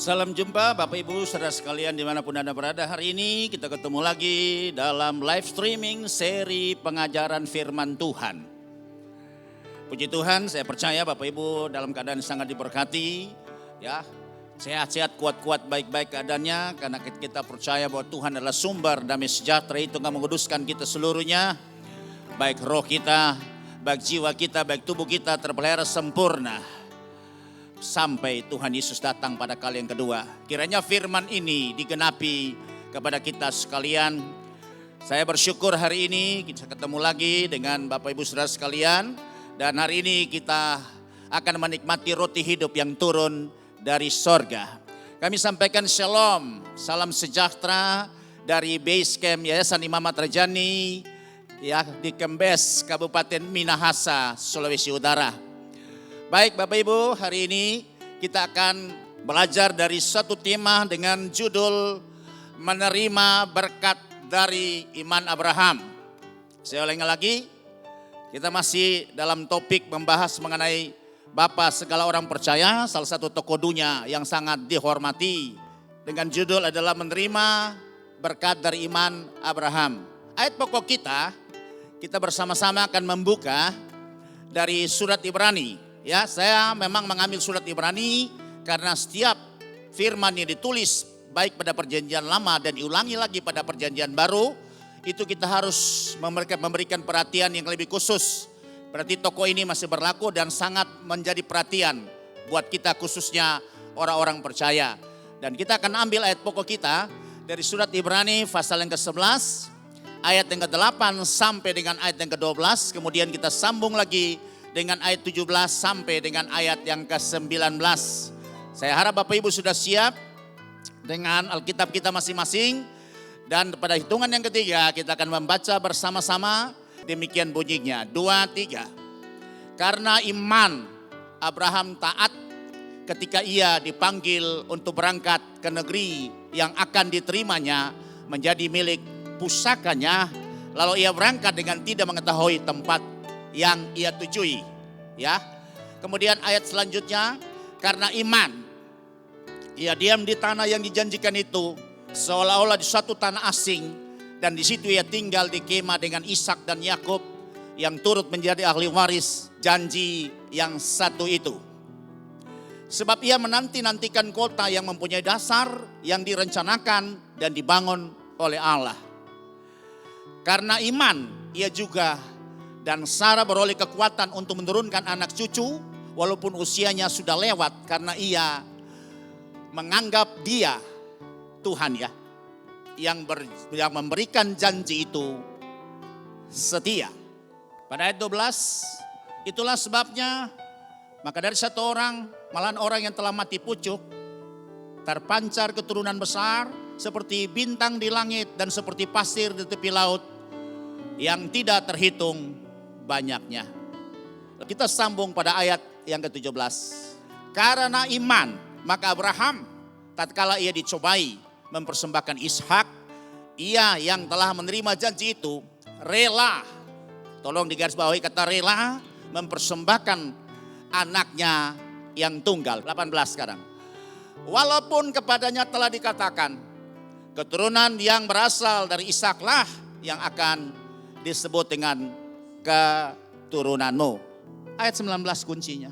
Salam jumpa Bapak Ibu saudara sekalian dimanapun Anda berada. Hari ini kita ketemu lagi dalam live streaming seri pengajaran firman Tuhan. Puji Tuhan, saya percaya Bapak Ibu dalam keadaan sangat diberkati. Ya, sehat-sehat, kuat-kuat, baik-baik keadaannya. Karena kita percaya bahwa Tuhan adalah sumber damai sejahtera itu akan menguduskan kita seluruhnya. Baik roh kita, baik jiwa kita, baik tubuh kita terpelihara sempurna. Sampai Tuhan Yesus datang pada kali yang kedua. Kiranya firman ini digenapi kepada kita sekalian. Saya bersyukur hari ini kita ketemu lagi dengan Bapak Ibu saudara sekalian. Dan hari ini kita akan menikmati roti hidup yang turun dari sorga. Kami sampaikan shalom, salam sejahtera dari base camp Yayasan Imam Ahmad Rajani ya, di Kembes, Kabupaten Minahasa, Sulawesi Utara. Baik Bapak Ibu, hari ini kita akan belajar dari satu tema dengan judul menerima berkat dari iman Abraham. Saya ulangi lagi, kita masih dalam topik membahas mengenai Bapa segala orang percaya, salah satu tokoh dunia yang sangat dihormati. Dengan judul adalah menerima berkat dari iman Abraham. Ayat pokok kita bersama-sama akan membuka dari surat Ibrani. Ya, saya memang mengambil surat Ibrani karena setiap firman yang ditulis baik pada perjanjian lama dan diulangi lagi pada perjanjian baru, itu kita harus memberikan perhatian yang lebih khusus. Berarti tokoh ini masih berlaku dan sangat menjadi perhatian buat kita khususnya orang-orang percaya. Dan kita akan ambil ayat pokok kita dari surat Ibrani pasal yang ke-11, ayat yang ke-8 sampai dengan ayat yang ke-12. Kemudian kita sambung lagi dengan ayat 17 sampai dengan ayat yang ke-19. Saya harap Bapak Ibu sudah siap dengan Alkitab kita masing-masing. Dan pada hitungan yang ketiga kita akan membaca bersama-sama. Demikian bunyinya, 2, 3. Karena iman Abraham taat ketika ia dipanggil untuk berangkat ke negeri yang akan diterimanya menjadi milik pusakanya. Lalu ia berangkat dengan tidak mengetahui tempat yang ia tujui, ya. Kemudian ayat selanjutnya, karena iman ia diam di tanah yang dijanjikan itu, seolah-olah di suatu tanah asing, dan di situ ia tinggal di kemah dengan Ishak dan Yakub yang turut menjadi ahli waris janji yang satu itu. Sebab ia menanti-nantikan kota yang mempunyai dasar yang direncanakan dan dibangun oleh Allah. Karena iman ia juga dan Sarah beroleh kekuatan untuk menurunkan anak cucu walaupun usianya sudah lewat karena ia menganggap dia Tuhan ya yang memberikan janji itu setia. Pada ayat 12, itulah sebabnya maka dari satu orang, malahan orang yang telah mati pucuk, terpancar keturunan besar seperti bintang di langit dan seperti pasir di tepi laut yang tidak terhitung banyaknya. Kita sambung pada ayat yang ke-17. Karena iman, maka Abraham tatkala ia dicobai mempersembahkan Ishak, ia yang telah menerima janji itu rela, tolong digarisbawahi kata rela, mempersembahkan anaknya yang tunggal. 18 sekarang. Walaupun kepadanya telah dikatakan, keturunan yang berasal dari Ishaklah yang akan disebut dengan keturunanmu. Ayat 19 kuncinya.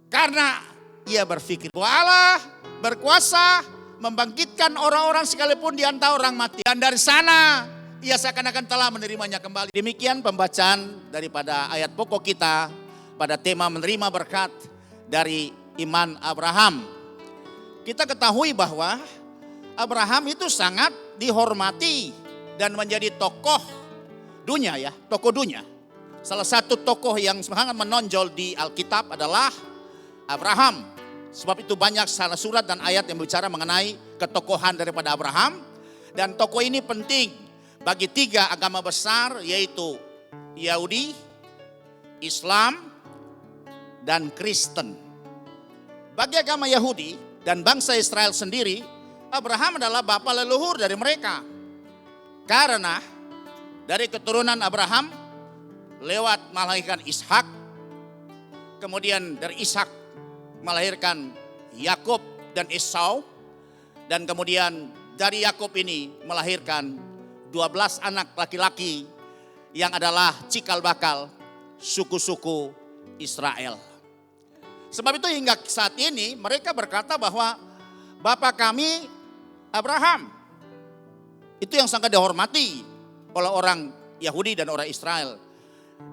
Karena ia berpikir bahwa Allah berkuasa membangkitkan orang-orang sekalipun di antara orang mati. Dan dari sana ia seakan-akan telah menerimanya kembali. Demikian pembacaan daripada ayat pokok kita pada tema menerima berkat dari iman Abraham. Kita ketahui bahwa Abraham itu sangat dihormati dan menjadi tokoh dunia ya, tokoh dunia. Salah satu tokoh yang sangat menonjol di Alkitab adalah Abraham. Sebab itu banyak salah surat dan ayat yang berbicara mengenai ketokohan daripada Abraham. Dan tokoh ini penting bagi 3 agama besar, yaitu Yahudi, Islam, dan Kristen. Bagi agama Yahudi dan bangsa Israel sendiri, Abraham adalah bapa leluhur dari mereka. Karena dari keturunan Abraham lewat melahirkan Ishak, kemudian dari Ishak melahirkan Yakub dan Esau, Dan kemudian dari Yakub ini melahirkan 12 anak laki-laki yang adalah cikal bakal suku-suku Israel. Sebab itu hingga saat ini mereka berkata bahwa Bapa kami Abraham. Itu yang sangat dihormati oleh orang Yahudi dan orang Israel.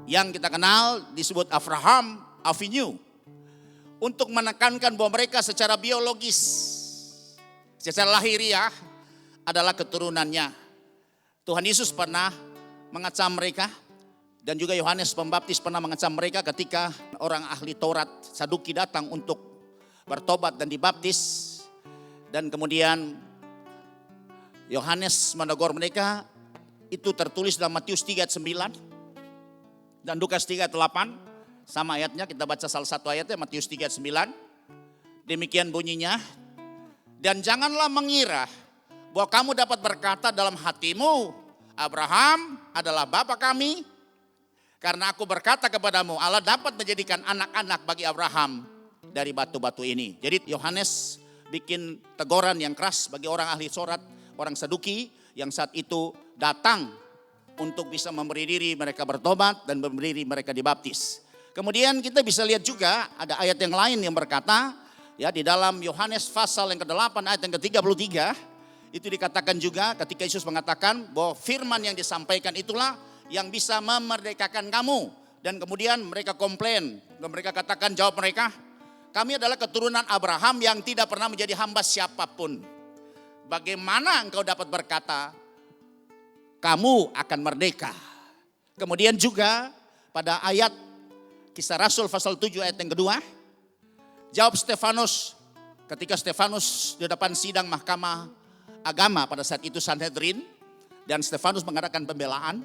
Yang kita kenal disebut Abraham Avinu. Untuk menekankan bahwa mereka secara biologis, secara lahiriah adalah keturunannya. Tuhan Yesus pernah mengecam mereka. Dan juga Yohanes Pembaptis pernah mengecam mereka ketika orang ahli Taurat Saduki datang untuk bertobat dan dibaptis. Dan kemudian Yohanes menegur mereka, itu tertulis dalam Matius 3:9 dan Lukas 3:8. Sama ayatnya, kita baca salah satu ayatnya, Matius 3:9. Demikian bunyinya, dan janganlah mengira bahwa kamu dapat berkata dalam hatimu, Abraham adalah bapa kami. Karena aku berkata kepadamu, Allah dapat menjadikan anak-anak bagi Abraham dari batu-batu ini. Jadi Yohanes bikin teguran yang keras bagi orang ahli Taurat, orang Saduki yang saat itu datang untuk bisa memberi diri mereka bertobat dan memberi diri mereka dibaptis. Kemudian kita bisa lihat juga ada ayat yang lain yang berkata, ya di dalam Yohanes pasal yang ke-8 ayat yang ke-33, itu dikatakan juga ketika Yesus mengatakan bahwa firman yang disampaikan itulah yang bisa memerdekakan kamu. Dan kemudian mereka komplain, dan mereka katakan, jawab mereka, kami adalah keturunan Abraham yang tidak pernah menjadi hamba siapapun. Bagaimana engkau dapat berkata, kamu akan merdeka? Kemudian juga pada ayat Kisah Rasul pasal 7 ayat yang kedua, jawab Stefanus, ketika Stefanus di depan sidang mahkamah agama pada saat itu Sanhedrin, dan Stefanus mengadakan pembelaan.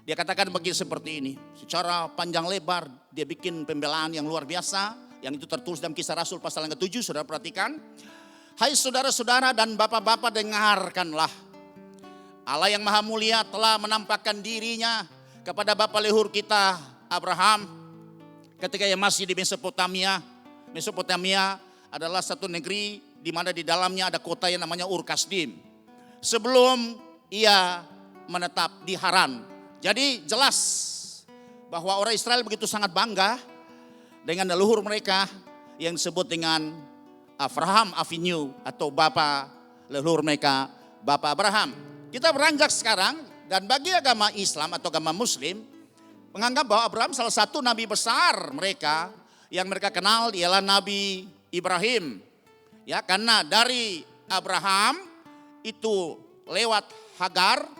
Dia katakan begini seperti ini, secara panjang lebar dia bikin pembelaan yang luar biasa, yang itu tertulis dalam Kisah Rasul pasal yang ke-7, saudara perhatikan. Hai saudara-saudara dan bapak-bapak, dengarkanlah. Allah yang maha mulia telah menampakkan dirinya kepada bapa leluhur kita Abraham ketika ia masih di Mesopotamia. Mesopotamia adalah satu negeri di mana di dalamnya ada kota yang namanya Ur Kasdim. Sebelum ia menetap di Haran. Jadi jelas bahwa orang Israel begitu sangat bangga dengan leluhur mereka yang disebut dengan Abraham Avinu atau bapa leluhur mereka, Bapa Abraham. Kita beranjak sekarang dan bagi agama Islam atau agama Muslim menganggap bahwa Abraham salah satu nabi besar mereka yang mereka kenal ialah Nabi Ibrahim. Ya, karena dari Abraham itu lewat Hagar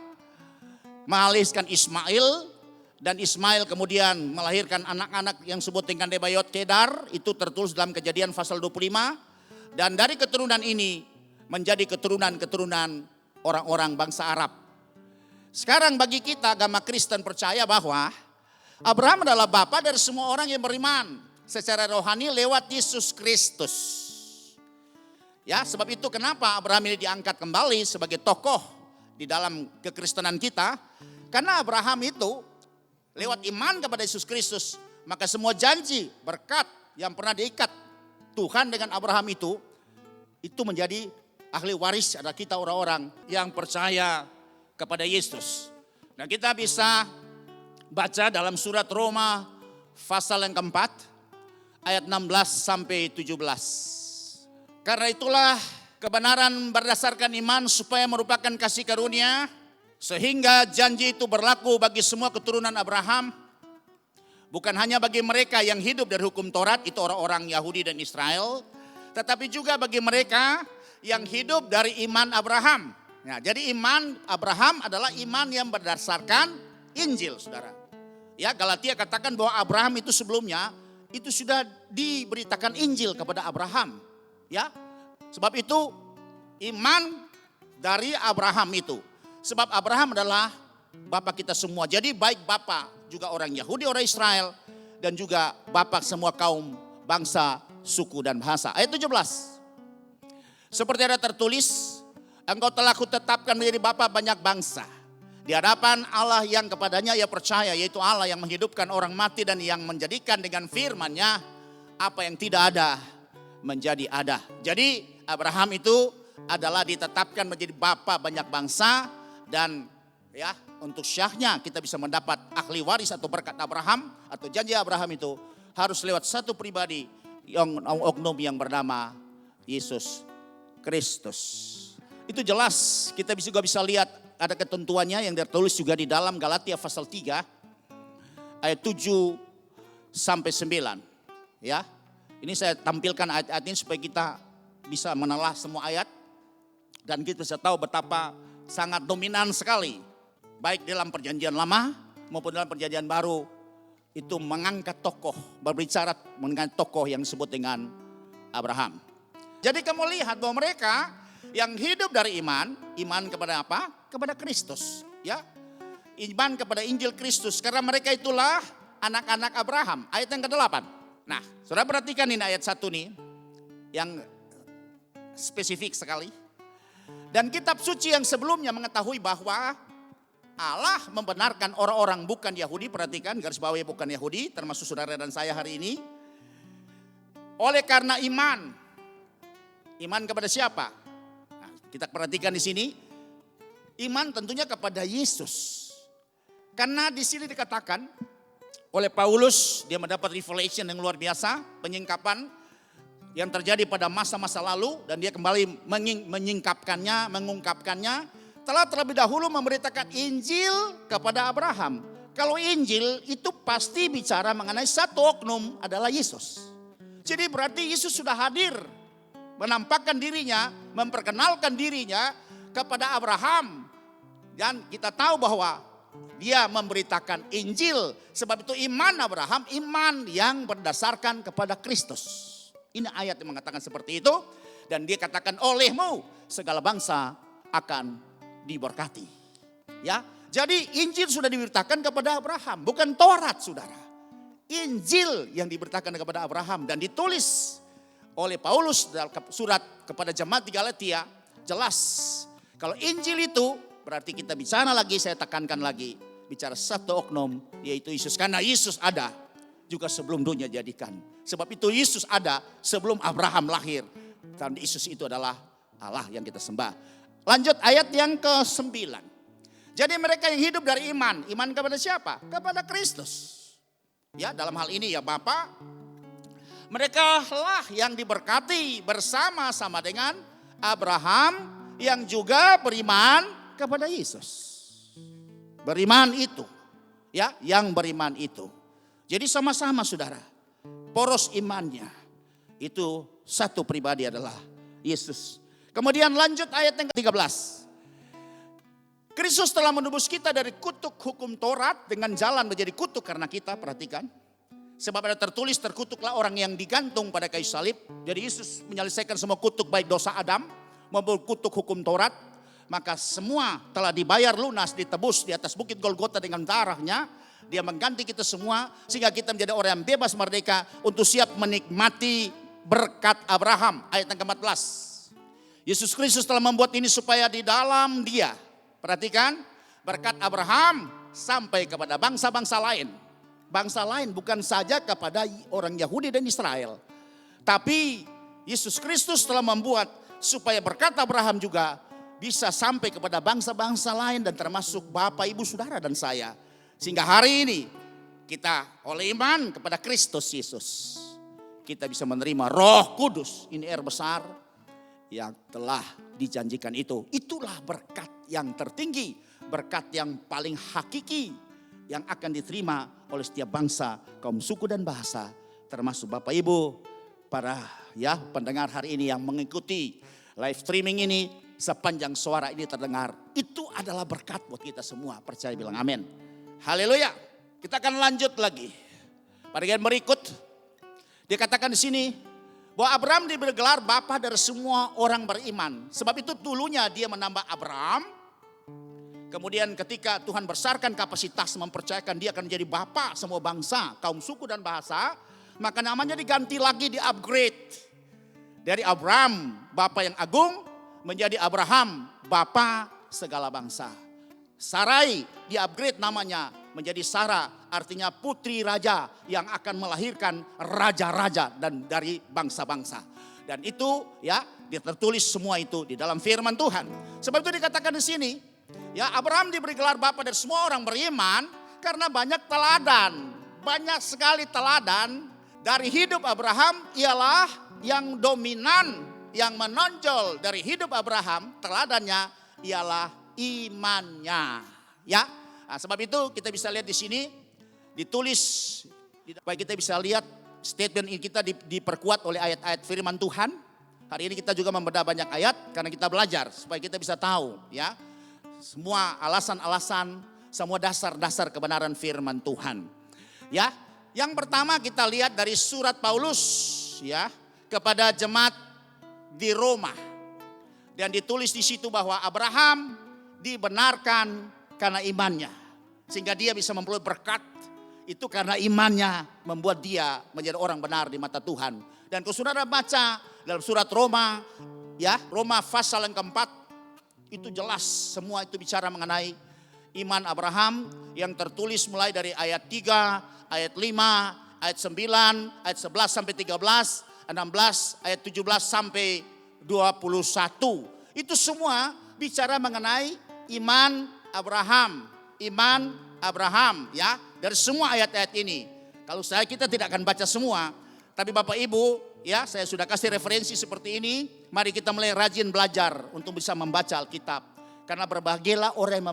mengalihkan Ismail, dan Ismail kemudian melahirkan anak-anak yang disebut dengan Nebayot Kedar, itu tertulis dalam Kejadian pasal 25, dan dari keturunan ini menjadi keturunan-keturunan orang-orang bangsa Arab. Sekarang bagi kita agama Kristen percaya bahwa Abraham adalah bapa dari semua orang yang beriman secara rohani lewat Yesus Kristus. Ya, sebab itu kenapa Abraham ini diangkat kembali sebagai tokoh di dalam kekristenan kita, karena Abraham itu lewat iman kepada Yesus Kristus, maka semua janji berkat yang pernah diikat Tuhan dengan Abraham itu menjadi ahli waris ada kita orang-orang yang percaya kepada Yesus. Nah, kita bisa baca dalam surat Roma pasal yang keempat ayat 16 sampai 17. Karena itulah kebenaran berdasarkan iman supaya merupakan kasih karunia, sehingga janji itu berlaku bagi semua keturunan Abraham, bukan hanya bagi mereka yang hidup dari hukum Taurat, itu orang-orang Yahudi dan Israel, tetapi juga bagi mereka yang hidup dari iman Abraham. Nah, jadi iman Abraham adalah iman yang berdasarkan Injil, saudara. Ya, Galatia katakan bahwa Abraham itu sebelumnya itu sudah diberitakan Injil kepada Abraham. Ya, sebab itu iman dari Abraham itu. Sebab Abraham adalah bapa kita semua. Jadi baik bapa juga orang Yahudi, orang Israel, dan juga bapa semua kaum, bangsa, suku dan bahasa. Ayat 17. Seperti ada tertulis, engkau telah kutetapkan menjadi bapa banyak bangsa di hadapan Allah yang kepadanya ia percaya, yaitu Allah yang menghidupkan orang mati dan yang menjadikan dengan firman-Nya apa yang tidak ada menjadi ada. Jadi Abraham itu adalah ditetapkan menjadi bapa banyak bangsa, dan ya untuk syahnya kita bisa mendapat ahli waris atau berkat Abraham atau janji Abraham itu harus lewat satu pribadi yang oknum yang bernama Yesus Kristus. Itu jelas, kita juga bisa lihat ada ketentuannya yang tertulis juga di dalam Galatia pasal 3 ayat 7 sampai 9. Ya. Ini saya tampilkan ayat-ayat ini supaya kita bisa menelah semua ayat dan kita bisa tahu betapa sangat dominan sekali baik dalam perjanjian lama maupun dalam perjanjian baru itu mengangkat tokoh, berbicara mengenai tokoh yang disebut dengan Abraham. Jadi kamu lihat bahwa mereka yang hidup dari iman kepada apa? Kepada Kristus, ya. Iman kepada Injil Kristus, karena mereka itulah anak-anak Abraham. Ayat yang ke-8. Nah, saudara perhatikan ini ayat 1 nih yang spesifik sekali. Dan kitab suci yang sebelumnya mengetahui bahwa Allah membenarkan orang-orang bukan Yahudi, perhatikan garis bawahi bukan Yahudi, termasuk saudara dan saya hari ini. Oleh karena iman. Iman kepada siapa? Nah, kita perhatikan di sini. Iman tentunya kepada Yesus. Karena di sini dikatakan oleh Paulus, dia mendapat revelation yang luar biasa, penyingkapan yang terjadi pada masa-masa lalu, dan dia kembali mengungkapkannya, telah terlebih dahulu memberitakan Injil kepada Abraham. Kalau Injil itu pasti bicara mengenai satu oknum adalah Yesus. Jadi berarti Yesus sudah hadir, menampakkan dirinya, memperkenalkan dirinya kepada Abraham. Dan kita tahu bahwa dia memberitakan Injil. Sebab itu iman Abraham, iman yang berdasarkan kepada Kristus. Ini ayat yang mengatakan seperti itu. Dan dia katakan olehmu segala bangsa akan diberkati. Ya, jadi Injil sudah diberitakan kepada Abraham, bukan Taurat, saudara. Injil yang diberitakan kepada Abraham dan ditulis oleh Paulus dalam surat kepada jemaat di Galatia, jelas. Kalau Injil itu berarti kita bicara lagi, saya tekankan lagi, bicara satu oknum yaitu Yesus. Karena Yesus ada juga sebelum dunia jadikan. Sebab itu Yesus ada sebelum Abraham lahir. Dan Yesus itu adalah Allah yang kita sembah. Lanjut ayat yang ke-9. Jadi mereka yang hidup dari iman kepada siapa? Kepada Kristus. Ya, dalam hal ini ya Bapa, mereka lah yang diberkati bersama-sama dengan Abraham yang juga beriman kepada Yesus. Beriman itu, ya, yang beriman itu. Jadi sama-sama saudara, poros imannya itu satu pribadi adalah Yesus. Kemudian lanjut ayat yang ke-13. Kristus telah menebus kita dari kutuk hukum Taurat dengan jalan menjadi kutuk karena kita, perhatikan. Sebab ada tertulis, terkutuklah orang yang digantung pada kayu salib. Jadi Yesus menyelesaikan semua kutuk baik dosa Adam maupun kutuk hukum Taurat. Maka semua telah dibayar lunas, ditebus di atas bukit Golgota dengan darahnya. Dia mengganti kita semua sehingga kita menjadi orang yang bebas merdeka untuk siap menikmati berkat Abraham. Ayat yang ke-14. Yesus Kristus telah membuat ini supaya di dalam dia, perhatikan, berkat Abraham sampai kepada bangsa-bangsa lain. Bangsa lain bukan saja kepada orang Yahudi dan Israel. Tapi Yesus Kristus telah membuat supaya berkat Abraham juga bisa sampai kepada bangsa-bangsa lain dan termasuk Bapak, Ibu, Saudara dan saya. Sehingga hari ini kita oleh iman kepada Kristus Yesus, kita bisa menerima Roh Kudus. Ini air besar yang telah dijanjikan itu. Itulah berkat yang tertinggi, berkat yang paling hakiki yang akan diterima oleh setiap bangsa, kaum suku dan bahasa, termasuk Bapak Ibu, para ya pendengar hari ini yang mengikuti live streaming ini, sepanjang suara ini terdengar, itu adalah berkat buat kita semua. Percaya, bilang amin. Haleluya. Kita akan lanjut lagi. Pada bagian berikut dikatakan di sini bahwa Abraham diberi gelar bapa dari semua orang beriman. Sebab itu dulunya dia menambah Abraham. Kemudian ketika Tuhan besarkan kapasitas mempercayakan dia akan menjadi bapa semua bangsa, kaum suku dan bahasa, maka namanya diganti lagi, di-upgrade. Dari Abraham, bapa yang agung, menjadi Abraham, bapa segala bangsa. Sarai di-upgrade namanya menjadi Sarah, artinya putri raja yang akan melahirkan raja-raja dan dari bangsa-bangsa. Dan itu ya tertulis semua itu di dalam firman Tuhan. Sebab itu dikatakan di sini, ya Abraham diberi gelar bapa dari semua orang beriman karena banyak teladan. Banyak sekali teladan dari hidup Abraham ialah yang dominan, yang menonjol dari hidup Abraham, teladannya ialah imannya. Ya, nah, sebab itu kita bisa lihat di sini ditulis supaya kita bisa lihat statement ini kita diperkuat oleh ayat-ayat firman Tuhan. Hari ini kita juga membedah banyak ayat karena kita belajar supaya kita bisa tahu ya semua alasan-alasan, semua dasar-dasar kebenaran firman Tuhan. Ya, yang pertama kita lihat dari surat Paulus ya kepada jemaat di Roma. Dan ditulis di situ bahwa Abraham dibenarkan karena imannya. Sehingga dia bisa memperoleh berkat. Itu karena imannya membuat dia menjadi orang benar di mata Tuhan. Dan kalau saudara baca dalam surat Roma, ya Roma pasal yang keempat, itu jelas semua itu bicara mengenai iman Abraham yang tertulis mulai dari ayat 3, ayat 5, ayat 9, ayat 11 sampai 13, 16, ayat 17 sampai 21. Itu semua bicara mengenai iman Abraham. Iman Abraham ya. Dari semua ayat-ayat ini. Kalau kita tidak akan baca semua. Tapi Bapak Ibu ya saya sudah kasih referensi seperti ini. Mari kita mulai rajin belajar untuk bisa membaca Alkitab. Karena berbahagialah orang yang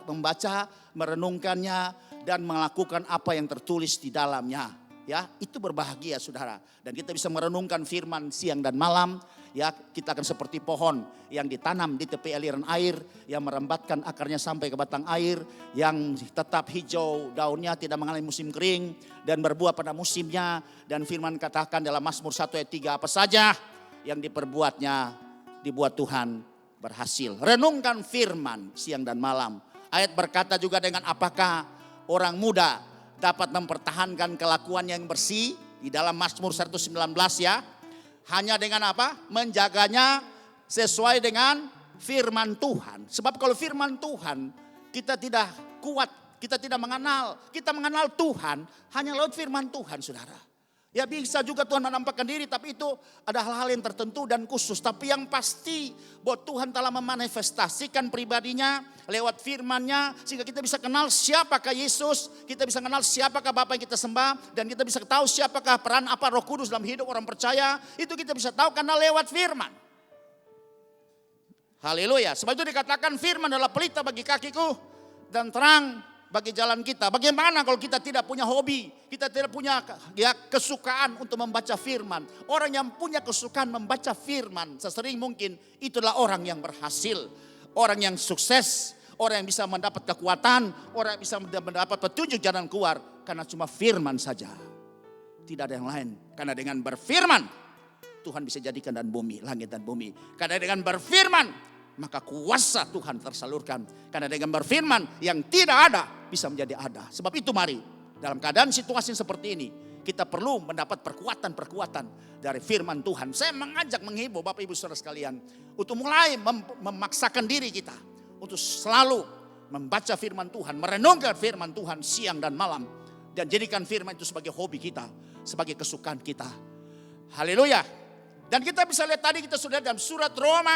membaca, merenungkannya dan melakukan apa yang tertulis di dalamnya. Ya, itu berbahagia saudara. Dan kita bisa merenungkan firman siang dan malam. Ya, kita akan seperti pohon yang ditanam di tepi aliran air, yang merembatkan akarnya sampai ke batang air, yang tetap hijau daunnya, tidak mengalami musim kering dan berbuah pada musimnya. Dan firman katakan dalam Mazmur 1 ayat 3, apa saja yang diperbuatnya dibuat Tuhan berhasil. Renungkan firman siang dan malam. Ayat berkata juga dengan apakah orang muda dapat mempertahankan kelakuannya yang bersih di dalam Mazmur 119 ya. Hanya dengan apa? Menjaganya sesuai dengan firman Tuhan. Sebab kalau firman Tuhan kita tidak kuat, kita tidak mengenal. Kita mengenal Tuhan hanya lewat firman Tuhan saudara. Ya bisa juga Tuhan menampakkan diri tapi itu ada hal-hal yang tertentu dan khusus. Tapi yang pasti bahwa Tuhan telah memanifestasikan pribadinya lewat firman-Nya. Sehingga kita bisa kenal siapakah Yesus. Kita bisa kenal siapakah Bapa yang kita sembah. Dan kita bisa tahu siapakah peran apa Roh Kudus dalam hidup orang percaya. Itu kita bisa tahu karena lewat firman. Haleluya. Sebab itu dikatakan firman adalah pelita bagi kakiku dan terang bagi jalan kita. Bagaimana kalau kita tidak punya hobi, kita tidak punya ya, kesukaan untuk membaca firman. Orang yang punya kesukaan membaca firman sesering mungkin itulah orang yang berhasil. Orang yang sukses, orang yang bisa mendapat kekuatan, orang yang bisa mendapat petunjuk jalan keluar. Karena cuma firman saja. Tidak ada yang lain. Karena dengan berfirman Tuhan bisa jadikan dan bumi, langit dan bumi. Karena dengan berfirman maka kuasa Tuhan tersalurkan. Karena dengan berfirman yang tidak ada bisa menjadi ada. Sebab itu mari dalam keadaan situasi seperti ini kita perlu mendapat perkuatan-perkuatan dari firman Tuhan. Saya mengajak menghibur Bapak Ibu Saudara sekalian untuk mulai memaksakan diri kita untuk selalu membaca firman Tuhan, merenungkan firman Tuhan siang dan malam dan jadikan firman itu sebagai hobi kita, sebagai kesukaan kita. Haleluya. Dan kita bisa lihat tadi kita sudah dalam surat Roma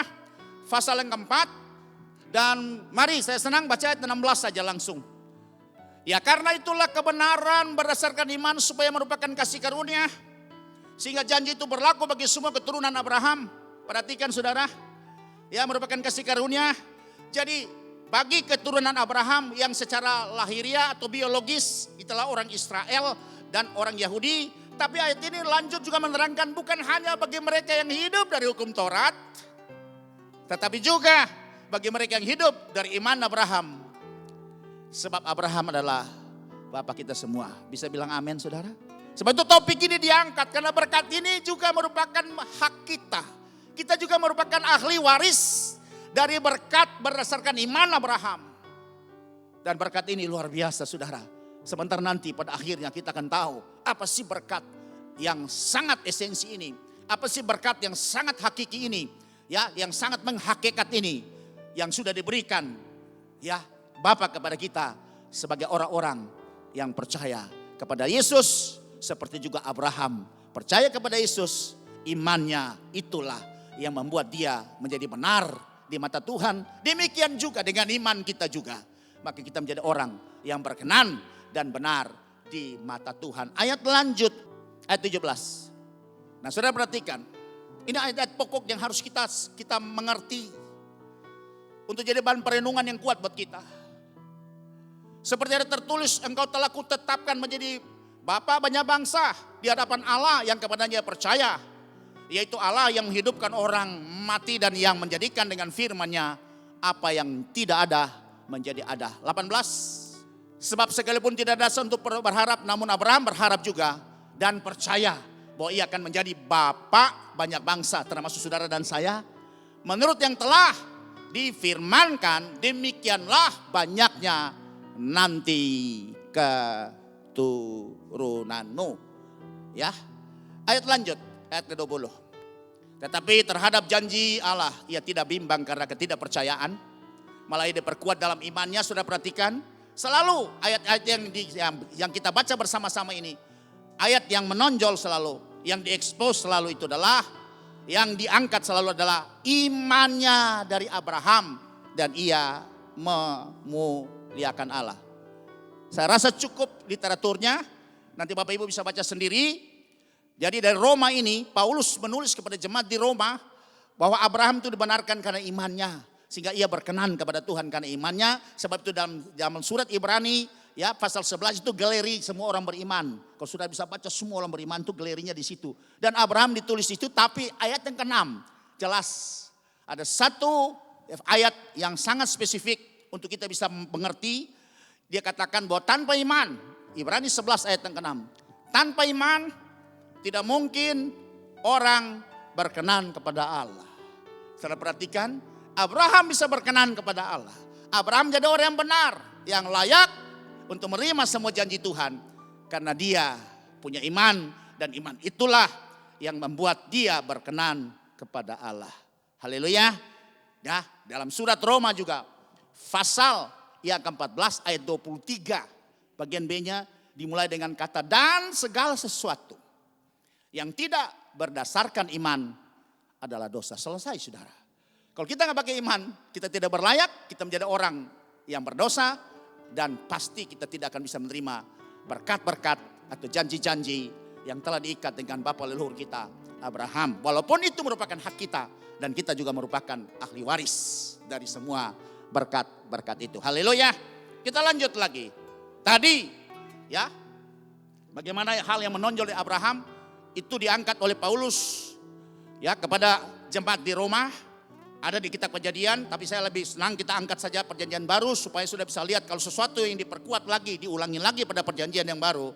pasal yang keempat. Dan mari saya senang baca ayat 16 saja langsung. Ya karena itulah kebenaran berdasarkan iman supaya merupakan kasih karunia. Sehingga janji itu berlaku bagi semua keturunan Abraham. Perhatikan saudara. Ya merupakan kasih karunia. Jadi bagi keturunan Abraham yang secara lahiriah atau biologis. Itulah orang Israel dan orang Yahudi. Tapi ayat ini lanjut juga menerangkan bukan hanya bagi mereka yang hidup dari hukum Taurat. Tetapi juga bagi mereka yang hidup dari iman Abraham. Sebab Abraham adalah Bapak kita semua. Bisa bilang amin saudara? Sebab itu topik ini diangkat. Karena berkat ini juga merupakan hak kita. Kita juga merupakan ahli waris dari berkat berdasarkan iman Abraham. Dan berkat ini luar biasa saudara. Sebentar nanti pada akhirnya kita akan tahu. Apa sih berkat yang sangat esensi ini. Apa sih berkat yang sangat hakiki ini. Ya, yang sangat menghakikat ini yang sudah diberikan ya Bapa kepada kita sebagai orang-orang yang percaya kepada Yesus seperti juga Abraham percaya kepada Yesus, imannya itulah yang membuat dia menjadi benar di mata Tuhan. Demikian juga dengan iman kita juga. Maka kita menjadi orang yang berkenan dan benar di mata Tuhan. Ayat lanjut, ayat 17. Nah, saudara perhatikan. Ini ayat-ayat pokok yang harus kita mengerti. Untuk jadi bahan perenungan yang kuat buat kita. Seperti ada tertulis, engkau telah kutetapkan menjadi bapa banyak bangsa di hadapan Allah yang kepadanya percaya. Yaitu Allah yang menghidupkan orang mati dan yang menjadikan dengan firman-Nya apa yang tidak ada menjadi ada. 18. Sebab sekalipun tidak ada untuk berharap, namun Abraham berharap juga dan percaya bahwa ia akan menjadi bapa banyak bangsa, termasuk saudara dan saya. Menurut yang telah difirmankan, demikianlah banyaknya nanti keturunanmu. Ya, ayat lanjut, ayat ke-20. Tetapi terhadap janji Allah, ia tidak bimbang karena ketidakpercayaan, malah ia diperkuat dalam imannya. Sudah perhatikan, selalu ayat-ayat yang kita baca bersama-sama ini, ayat yang menonjol selalu, yang diekspos selalu itu adalah, yang diangkat selalu adalah imannya dari Abraham dan ia memuliakan Allah. Saya rasa cukup literaturnya, nanti Bapak Ibu bisa baca sendiri. Jadi dari Roma ini, Paulus menulis kepada jemaat di Roma bahwa Abraham itu dibenarkan karena imannya. Sehingga ia berkenan kepada Tuhan karena imannya. Sebab itu dalam surat Ibrani, ya pasal 11 itu galeri semua orang beriman. Kalau sudah bisa baca, semua orang beriman itu galerinya di situ. Dan Abraham ditulis di situ, tapi ayat yang ke-6 jelas. Ada satu ayat yang sangat spesifik untuk kita bisa mengerti. Dia katakan bahwa tanpa iman, Ibrani 11 ayat yang ke-6. Tanpa iman tidak mungkin orang berkenan kepada Allah. Saudara perhatikan, Abraham bisa berkenan kepada Allah. Abraham jadi orang yang benar, yang layak untuk menerima semua janji Tuhan. Karena dia punya iman, dan iman itulah yang membuat dia berkenan kepada Allah. Haleluya. Ya, dalam surat Roma juga, pasal yang ke-14 ayat 23. Bagian B-nya dimulai dengan kata dan segala sesuatu yang tidak berdasarkan iman adalah dosa. Selesai, saudara. Kalau kita nggak pakai iman, kita tidak berlayak, kita menjadi orang yang berdosa, dan pasti kita tidak akan bisa menerima berkat-berkat atau janji-janji yang telah diikat dengan bapa leluhur kita, Abraham. Walaupun itu merupakan hak kita, dan kita juga merupakan ahli waris dari semua berkat-berkat itu. Haleluya. Kita lanjut lagi. Tadi, ya, bagaimana hal yang menonjol di Abraham itu diangkat oleh Paulus, ya, kepada jemaat di Roma. Ada di kitab Kejadian, tapi saya lebih senang kita angkat saja perjanjian baru supaya sudah bisa lihat kalau sesuatu yang diperkuat lagi, diulangi lagi pada perjanjian yang baru.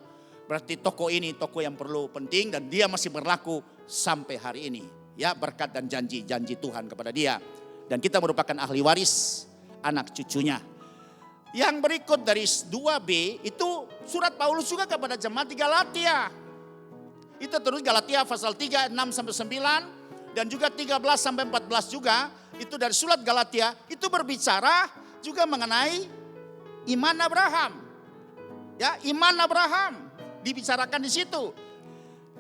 Berarti toko ini toko yang perlu penting dan dia masih berlaku sampai hari ini. Ya, berkat dan janji Tuhan kepada dia. Dan kita merupakan ahli waris anak cucunya. Yang berikut dari 2B itu surat Paulus juga kepada jemaat di Galatia. Itu terus Galatia pasal 3 6 sampai 9 dan juga 13 sampai 14 juga itu dari surat Galatia itu berbicara juga mengenai iman Abraham. Ya, iman Abraham dibicarakan di situ.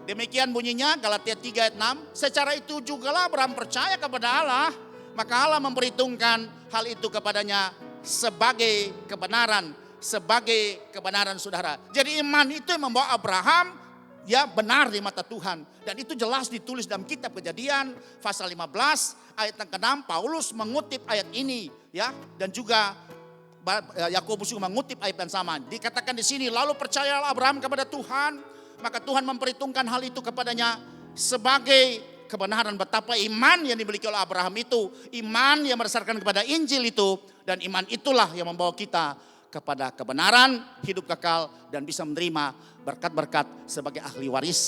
Demikian bunyinya Galatia 3 ayat 6, secara itu jugalah Abraham percaya kepada Allah, maka Allah memperhitungkan hal itu kepadanya sebagai kebenaran saudara. Jadi iman itu yang membawa Abraham ya benar di mata Tuhan. Dan itu jelas ditulis dalam kitab Kejadian pasal 15 ayat yang ke-6. Paulus mengutip ayat ini ya, dan juga Yakobus juga mengutip ayat yang sama. Dikatakan di sini, lalu percayalah Abraham kepada Tuhan, maka Tuhan memperhitungkan hal itu kepadanya sebagai kebenaran. Betapa iman yang dimiliki oleh Abraham itu, iman yang berdasarkan kepada Injil itu, dan iman itulah yang membawa kita kepada kebenaran, hidup kekal, dan bisa menerima berkat-berkat sebagai ahli waris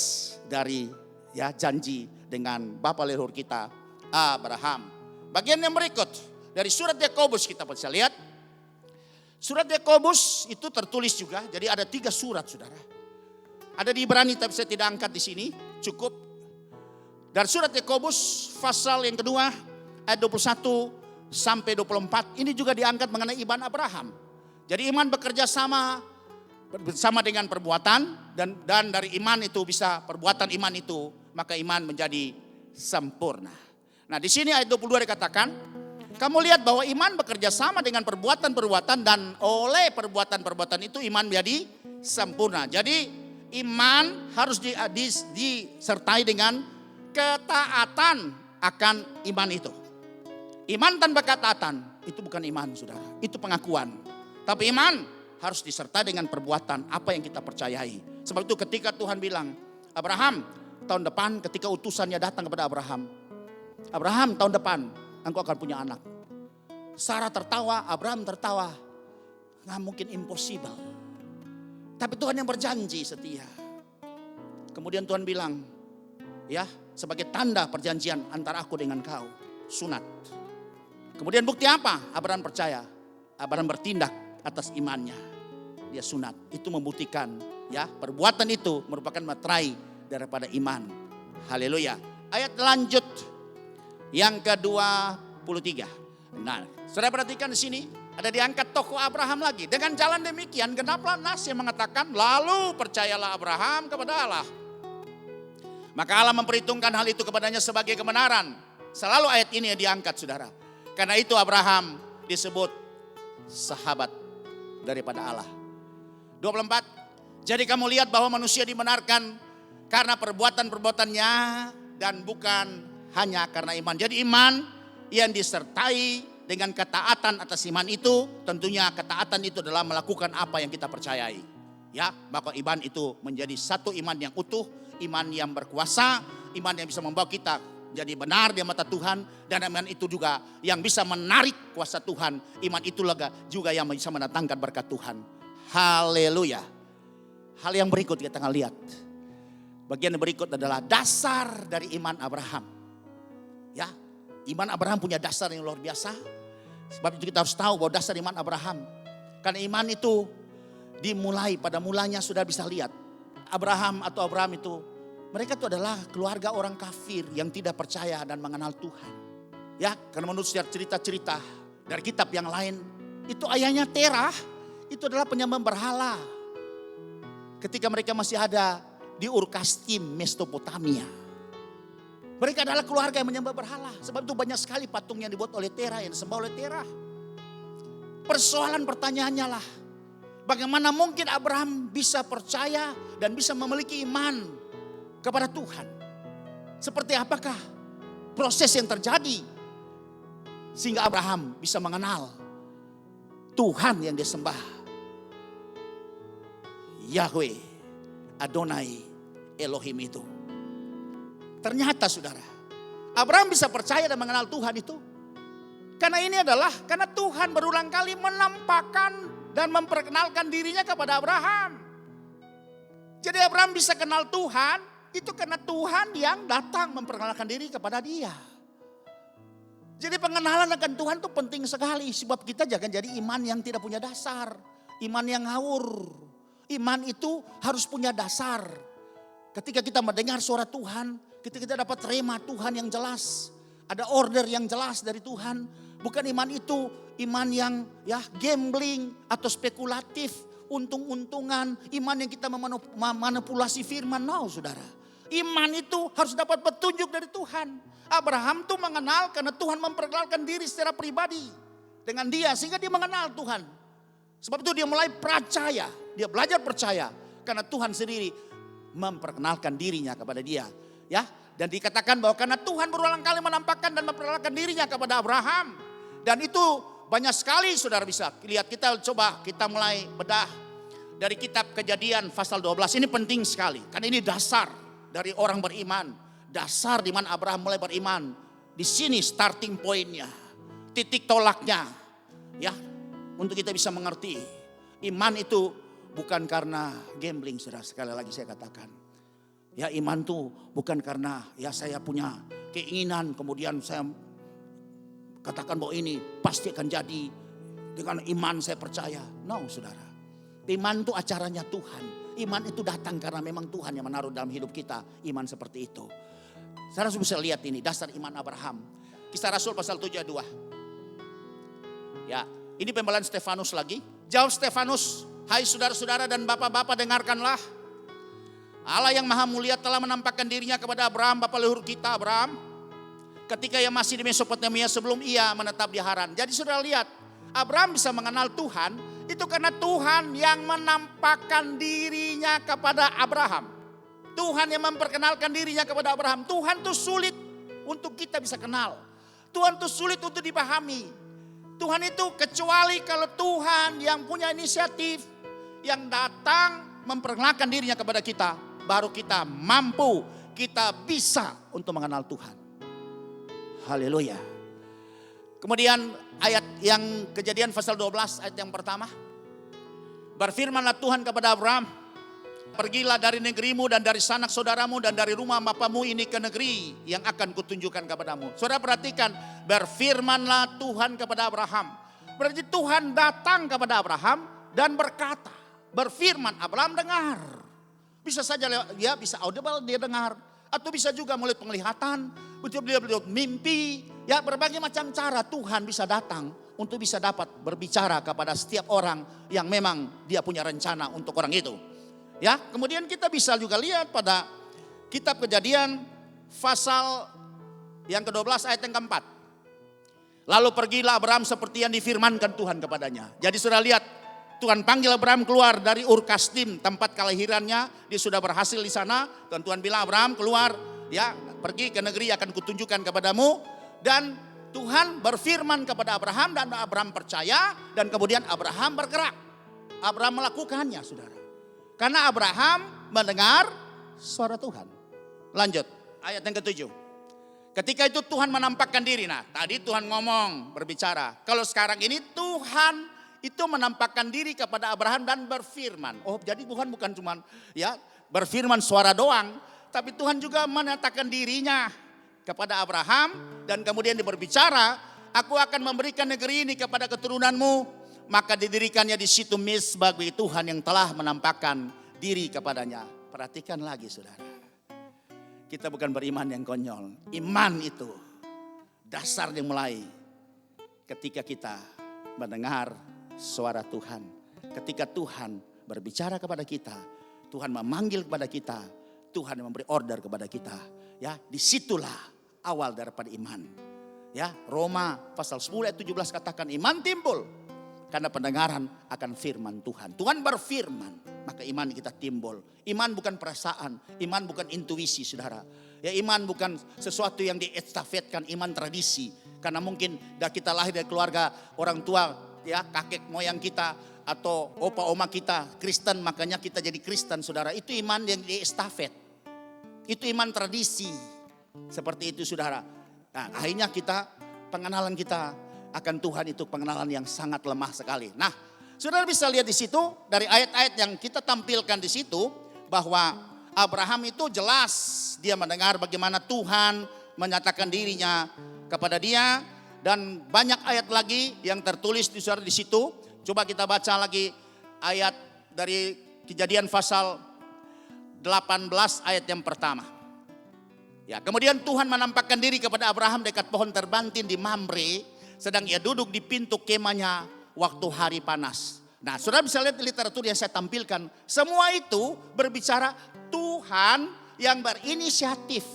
dari ya janji dengan bapa leluhur kita Abraham. Bagian yang berikut dari surat Yakobus kita bisa lihat. Surat Yakobus itu tertulis juga, jadi ada 3 surat saudara. Ada di Ibrani tapi saya tidak angkat di sini, cukup. Dari surat Yakobus pasal yang kedua ayat 21 sampai 24 ini juga diangkat mengenai iman Abraham. Jadi iman bekerja sama bersama dengan perbuatan dan dari iman itu bisa perbuatan iman itu, maka iman menjadi sempurna. Nah, di sini ayat 22 dikatakan, kamu lihat bahwa iman bekerja sama dengan perbuatan-perbuatan dan oleh perbuatan-perbuatan itu iman menjadi sempurna. Jadi iman harus disertai dengan ketaatan akan iman itu. Iman tanpa ketaatan itu bukan iman, saudara. Itu pengakuan. Tapi iman harus disertai dengan perbuatan apa yang kita percayai. Sebab itu ketika Tuhan bilang, Abraham, tahun depan ketika utusannya datang kepada Abraham, Abraham tahun depan engkau akan punya anak. Sarah tertawa, Abraham tertawa. Nggak mungkin, impossible. Tapi Tuhan yang berjanji setia. Kemudian Tuhan bilang, ya, sebagai tanda perjanjian antara aku dengan kau, sunat. Kemudian bukti apa? Abraham percaya. Abraham bertindak atas imannya. Dia sunat. Itu membuktikan, ya, perbuatan itu merupakan materai daripada iman. Haleluya. Ayat lanjut yang ke-23. Nah, saudara perhatikan di sini ada diangkat tokoh Abraham lagi. Dengan jalan demikian genaplah nas yang mengatakan, lalu percayalah Abraham kepada Allah. Maka Allah memperhitungkan hal itu kepadanya sebagai kebenaran. Selalu ayat ini yang diangkat, saudara. Karena itu Abraham disebut sahabat daripada Allah. 24. Jadi kamu lihat bahwa manusia dibenarkan karena perbuatan-perbuatannya dan bukan hanya karena iman. Jadi iman yang disertai dengan ketaatan atas iman itu, tentunya ketaatan itu adalah melakukan apa yang kita percayai. Ya, maka iman itu menjadi satu iman yang utuh, iman yang berkuasa, iman yang bisa membawa kita jadi benar di mata Tuhan, dan iman itu juga yang bisa menarik kuasa Tuhan. Iman itu juga yang bisa mendatangkan berkat Tuhan. Haleluya. Hal yang berikut kita akan lihat. Bagian yang berikut adalah dasar dari iman Abraham. Ya, iman Abraham punya dasar yang luar biasa. Sebab itu kita harus tahu bahwa dasar iman Abraham. Karena iman itu dimulai pada mulanya sudah bisa lihat. Abraham itu, mereka itu adalah keluarga orang kafir yang tidak percaya dan mengenal Tuhan. Ya, karena menurut cerita-cerita dari kitab yang lain, itu ayahnya Terah, itu adalah penyembah berhala. Ketika mereka masih ada di Ur-Kasdim, Mesopotamia. Mereka adalah keluarga yang menyembah berhala. Sebab itu banyak sekali patung yang dibuat oleh Terah, yang disembah oleh Terah. Persoalan pertanyaannya lah, bagaimana mungkin Abraham bisa percaya dan bisa memiliki iman kepada Tuhan? Seperti apakah proses yang terjadi sehingga Abraham bisa mengenal Tuhan yang dia sembah, Yahweh, Adonai, Elohim itu. Ternyata saudara, Abraham bisa percaya dan mengenal Tuhan itu karena Tuhan berulang kali menampakkan dan memperkenalkan dirinya kepada Abraham. Jadi Abraham bisa kenal Tuhan itu karena Tuhan yang datang memperkenalkan diri kepada dia. Jadi pengenalan akan Tuhan itu penting sekali, sebab kita jangan jadi iman yang tidak punya dasar, iman yang ngawur. Iman itu harus punya dasar. Ketika kita mendengar suara Tuhan, ketika kita dapat terima Tuhan yang jelas, ada order yang jelas dari Tuhan. Bukan iman itu iman yang gambling atau spekulatif, untung-untungan, iman yang kita memanipulasi firman. No, saudara. Iman itu harus dapat petunjuk dari Tuhan. Abraham tuh mengenal karena Tuhan memperkenalkan diri secara pribadi dengan dia, sehingga dia mengenal Tuhan. Sebab itu dia mulai percaya, dia belajar percaya karena Tuhan sendiri memperkenalkan dirinya kepada dia. Ya, dan dikatakan bahwa karena Tuhan berulang kali menampakkan dan memperkenalkan dirinya kepada Abraham. Dan itu banyak sekali saudara bisa lihat. Kita mulai bedah dari kitab Kejadian pasal 12. Ini penting sekali karena ini dasar dari orang beriman. Dasar di mana Abraham mulai beriman. Di sini starting pointnya, titik tolaknya. Ya, untuk kita bisa mengerti iman itu bukan karena gambling, saudara. Sekali lagi saya katakan. Ya, iman itu bukan karena saya punya keinginan kemudian saya katakan bahwa ini pasti akan jadi, dengan iman saya percaya. No, saudara. Iman itu acaranya Tuhan. Iman itu datang karena memang Tuhan yang menaruh dalam hidup kita iman seperti itu. Saudara bisa lihat ini dasar iman Abraham. Kisah Rasul pasal 7 ayat 2. Ya, ini pembelaan Stefanus lagi. Jawab Stefanus, Hai saudara-saudara dan bapak-bapak, dengarkanlah. Allah yang maha mulia telah menampakkan dirinya kepada Abraham, bapa leluhur kita Abraham, ketika ia masih di Mesopotamia sebelum ia menetap di Haran. Jadi saudara lihat, Abraham bisa mengenal Tuhan, itu karena Tuhan yang menampakkan dirinya kepada Abraham. Tuhan yang memperkenalkan dirinya kepada Abraham. Tuhan itu sulit untuk kita bisa kenal. Tuhan itu sulit untuk dipahami. Tuhan itu kecuali kalau Tuhan yang punya inisiatif, yang datang memperkenalkan dirinya kepada kita, baru kita mampu, kita bisa untuk mengenal Tuhan. Haleluya. Kemudian ayat yang Kejadian pasal 12 ayat yang pertama. Berfirmanlah Tuhan kepada Abraham, pergilah dari negerimu dan dari sanak saudaramu dan dari rumah bapamu ini ke negeri yang akan kutunjukkan kepadamu. Saudara perhatikan, berfirmanlah Tuhan kepada Abraham. Berarti Tuhan datang kepada Abraham dan berkata, berfirman, Abraham dengar. Bisa saja dia bisa audible, dia dengar. Atau bisa juga melalui penglihatan, dia mimpi. Ya, berbagai macam cara Tuhan bisa datang untuk bisa dapat berbicara kepada setiap orang yang memang dia punya rencana untuk orang itu. Ya, kemudian kita bisa juga lihat pada kitab Kejadian pasal yang ke-12 ayat yang keempat. Lalu pergilah Abraham seperti yang difirmankan Tuhan kepadanya. Jadi sudah lihat, Tuhan panggil Abraham keluar dari Ur Kasdim, tempat kelahirannya. Dia sudah berhasil di sana. Dan Tuhan bilang, Abraham keluar, ya, pergi ke negeri akan kutunjukkan kepadamu. Dan Tuhan berfirman kepada Abraham dan Abraham percaya. Dan kemudian Abraham bergerak. Abraham melakukannya, saudara. Karena Abraham mendengar suara Tuhan. Lanjut, ayat yang ke-7. Ketika itu Tuhan menampakkan diri. Nah, tadi Tuhan ngomong, berbicara. Kalau sekarang ini Tuhan itu menampakkan diri kepada Abraham dan berfirman. Oh, jadi Tuhan bukan cuma ya berfirman suara doang, tapi Tuhan juga menyatakan dirinya kepada Abraham dan kemudian dia berbicara, aku akan memberikan negeri ini kepada keturunanmu, maka didirikannya di situ mezbah bagi Tuhan yang telah menampakkan diri kepadanya. Perhatikan lagi saudara, kita bukan beriman yang konyol. Iman itu dasarnya mulai ketika kita mendengar suara Tuhan. Ketika Tuhan berbicara kepada kita, Tuhan memanggil kepada kita, Tuhan memberi order kepada kita. Ya, disitulah awal daripada iman. Ya, Roma pasal 10 ayat 17 katakan iman timbul karena pendengaran akan firman Tuhan. Tuhan berfirman, maka iman kita timbul. Iman bukan perasaan, iman bukan intuisi, saudara. Ya, iman bukan sesuatu yang diestafetkan, iman tradisi. Karena mungkin kita lahir dari keluarga orang tua, ya, kakek moyang kita atau opa oma kita Kristen, makanya kita jadi Kristen, saudara. Itu iman yang diestafet. Itu iman tradisi. Seperti itu, saudara. Nah, akhirnya pengenalan kita akan Tuhan itu pengenalan yang sangat lemah sekali. Nah, saudara bisa lihat di situ dari ayat-ayat yang kita tampilkan di situ bahwa Abraham itu jelas dia mendengar bagaimana Tuhan menyatakan dirinya kepada dia. Dan banyak ayat lagi yang tertulis di situ. Coba kita baca lagi ayat dari Kejadian pasal 18 ayat yang pertama. Ya, kemudian Tuhan menampakkan diri kepada Abraham dekat pohon terbantin di Mamre, sedang ia duduk di pintu kemahnya waktu hari panas. Nah, saudara bisa lihat literatur yang saya tampilkan. Semua itu berbicara Tuhan yang berinisiatif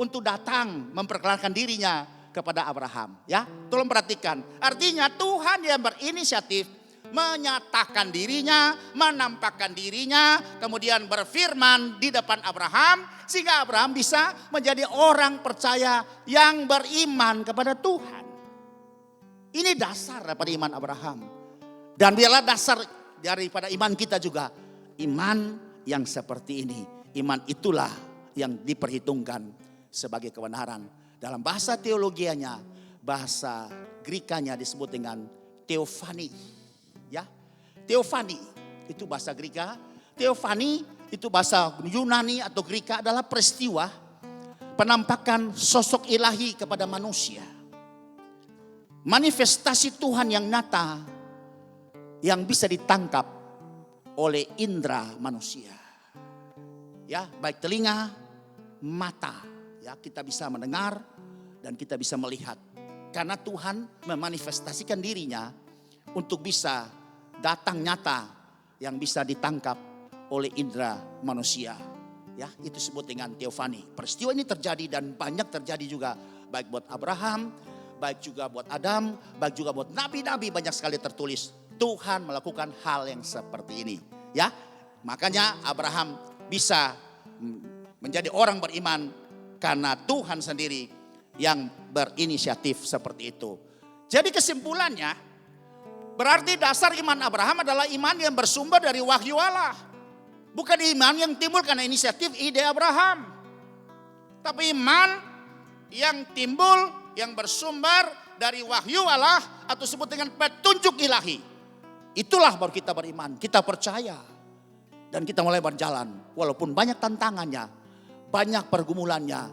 untuk datang memperkenalkan dirinya kepada Abraham. Ya, tolong perhatikan. Artinya Tuhan yang berinisiatif menyatakan dirinya, menampakkan dirinya, kemudian berfirman di depan Abraham sehingga Abraham bisa menjadi orang percaya yang beriman kepada Tuhan. Ini dasar daripada iman Abraham. Dan biarlah dasar daripada iman kita juga. Iman yang seperti ini. Iman itulah yang diperhitungkan sebagai kebenaran. Dalam bahasa teologianya, bahasa Grikanya disebut dengan teofani. Ya, teofani itu bahasa Greka. Teofani itu bahasa Yunani atau Greka adalah peristiwa penampakan sosok ilahi kepada manusia. Manifestasi Tuhan yang nyata yang bisa ditangkap oleh indera manusia. Ya, baik telinga, mata. Ya, kita bisa mendengar dan kita bisa melihat. Karena Tuhan memanifestasikan dirinya untuk bisa datang nyata yang bisa ditangkap oleh indera manusia. Ya, itu disebut dengan teofani. Peristiwa ini terjadi dan banyak terjadi juga, baik buat Abraham, baik juga buat Adam, baik juga buat nabi-nabi, banyak sekali tertulis Tuhan melakukan hal yang seperti ini. Ya, makanya Abraham bisa menjadi orang beriman karena Tuhan sendiri yang berinisiatif seperti itu. Jadi kesimpulannya, berarti dasar iman Abraham adalah iman yang bersumber dari wahyu Allah. Bukan iman yang timbul karena inisiatif ide Abraham. Tapi iman yang timbul, yang bersumber dari wahyu Allah atau disebut dengan petunjuk ilahi. Itulah baru kita beriman, kita percaya. Dan kita mulai berjalan. Walaupun banyak tantangannya, banyak pergumulannya,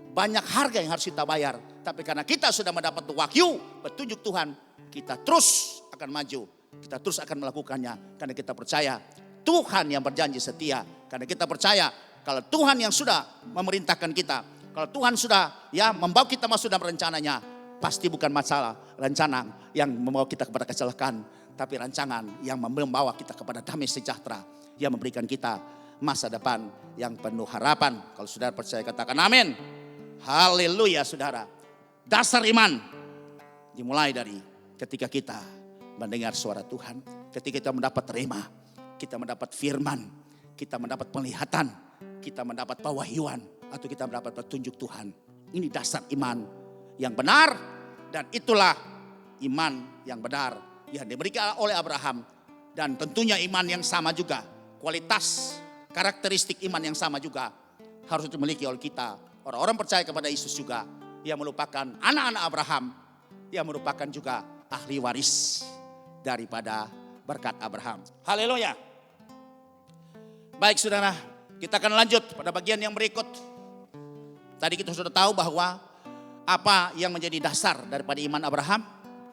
banyak harga yang harus kita bayar. Tapi karena kita sudah mendapat wahyu, petunjuk Tuhan, kita terus akan maju. Kita terus akan melakukannya. Karena kita percaya Tuhan yang berjanji setia. Karena kita percaya kalau Tuhan yang sudah memerintahkan kita, kalau Tuhan sudah membawa kita masuk dalam rencananya, pasti bukan masalah rencana yang membawa kita kepada kecelakaan, tapi rancangan yang membawa kita kepada damai sejahtera, yang memberikan kita masa depan yang penuh harapan. Kalau saudara percaya katakan amin. Haleluya saudara. Dasar iman dimulai dari ketika kita mendengar suara Tuhan, ketika kita mendapat rema, kita mendapat firman, kita mendapat penglihatan, kita mendapat pewahyuan, atau kita mendapat petunjuk Tuhan. Ini dasar iman yang benar, dan itulah iman yang benar yang diberikan oleh Abraham. Dan tentunya iman yang sama juga, kualitas karakteristik iman yang sama juga harus dimiliki oleh kita. Orang-orang percaya kepada Yesus juga, yang merupakan anak-anak Abraham, yang merupakan juga ahli waris daripada berkat Abraham. Haleluya. Baik saudara, kita akan lanjut pada bagian yang berikut. Tadi kita sudah tahu bahwa apa yang menjadi dasar daripada iman Abraham,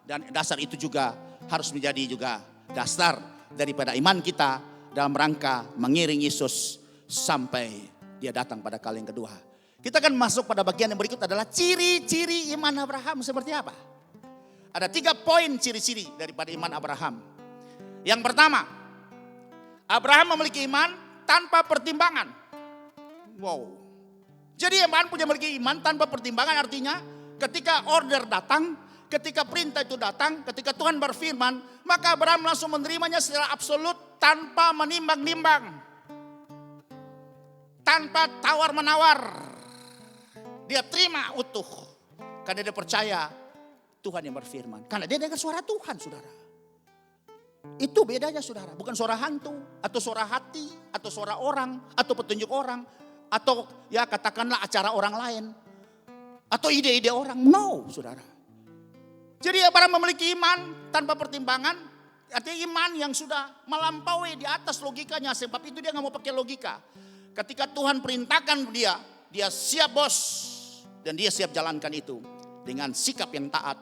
dan dasar itu juga harus menjadi juga dasar daripada iman kita dalam rangka mengiring Yesus sampai dia datang pada kali yang kedua. Kita akan masuk pada bagian yang berikut adalah ciri-ciri iman Abraham seperti apa. Ada 3 poin ciri-ciri daripada iman Abraham. Yang pertama, Abraham memiliki iman tanpa pertimbangan. Wow. Jadi Abraham punya memiliki iman tanpa pertimbangan, artinya ketika order datang, ketika perintah itu datang, ketika Tuhan berfirman, maka Abraham langsung menerimanya secara absolut tanpa menimbang-nimbang. Tanpa tawar-menawar. Dia terima utuh. Karena dia percaya Tuhan yang berfirman. Karena dia dengar suara Tuhan, saudara. Itu bedanya saudara. Bukan suara hantu, atau suara hati, atau suara orang, atau petunjuk orang, atau ya katakanlah acara orang lain, atau ide-ide orang. No saudara. Jadi Abraham memiliki iman tanpa pertimbangan. Artinya iman yang sudah melampaui di atas logikanya. Sebab itu dia gak mau pakai logika. Ketika Tuhan perintahkan dia siap bos. Dan dia siap jalankan itu dengan sikap yang taat,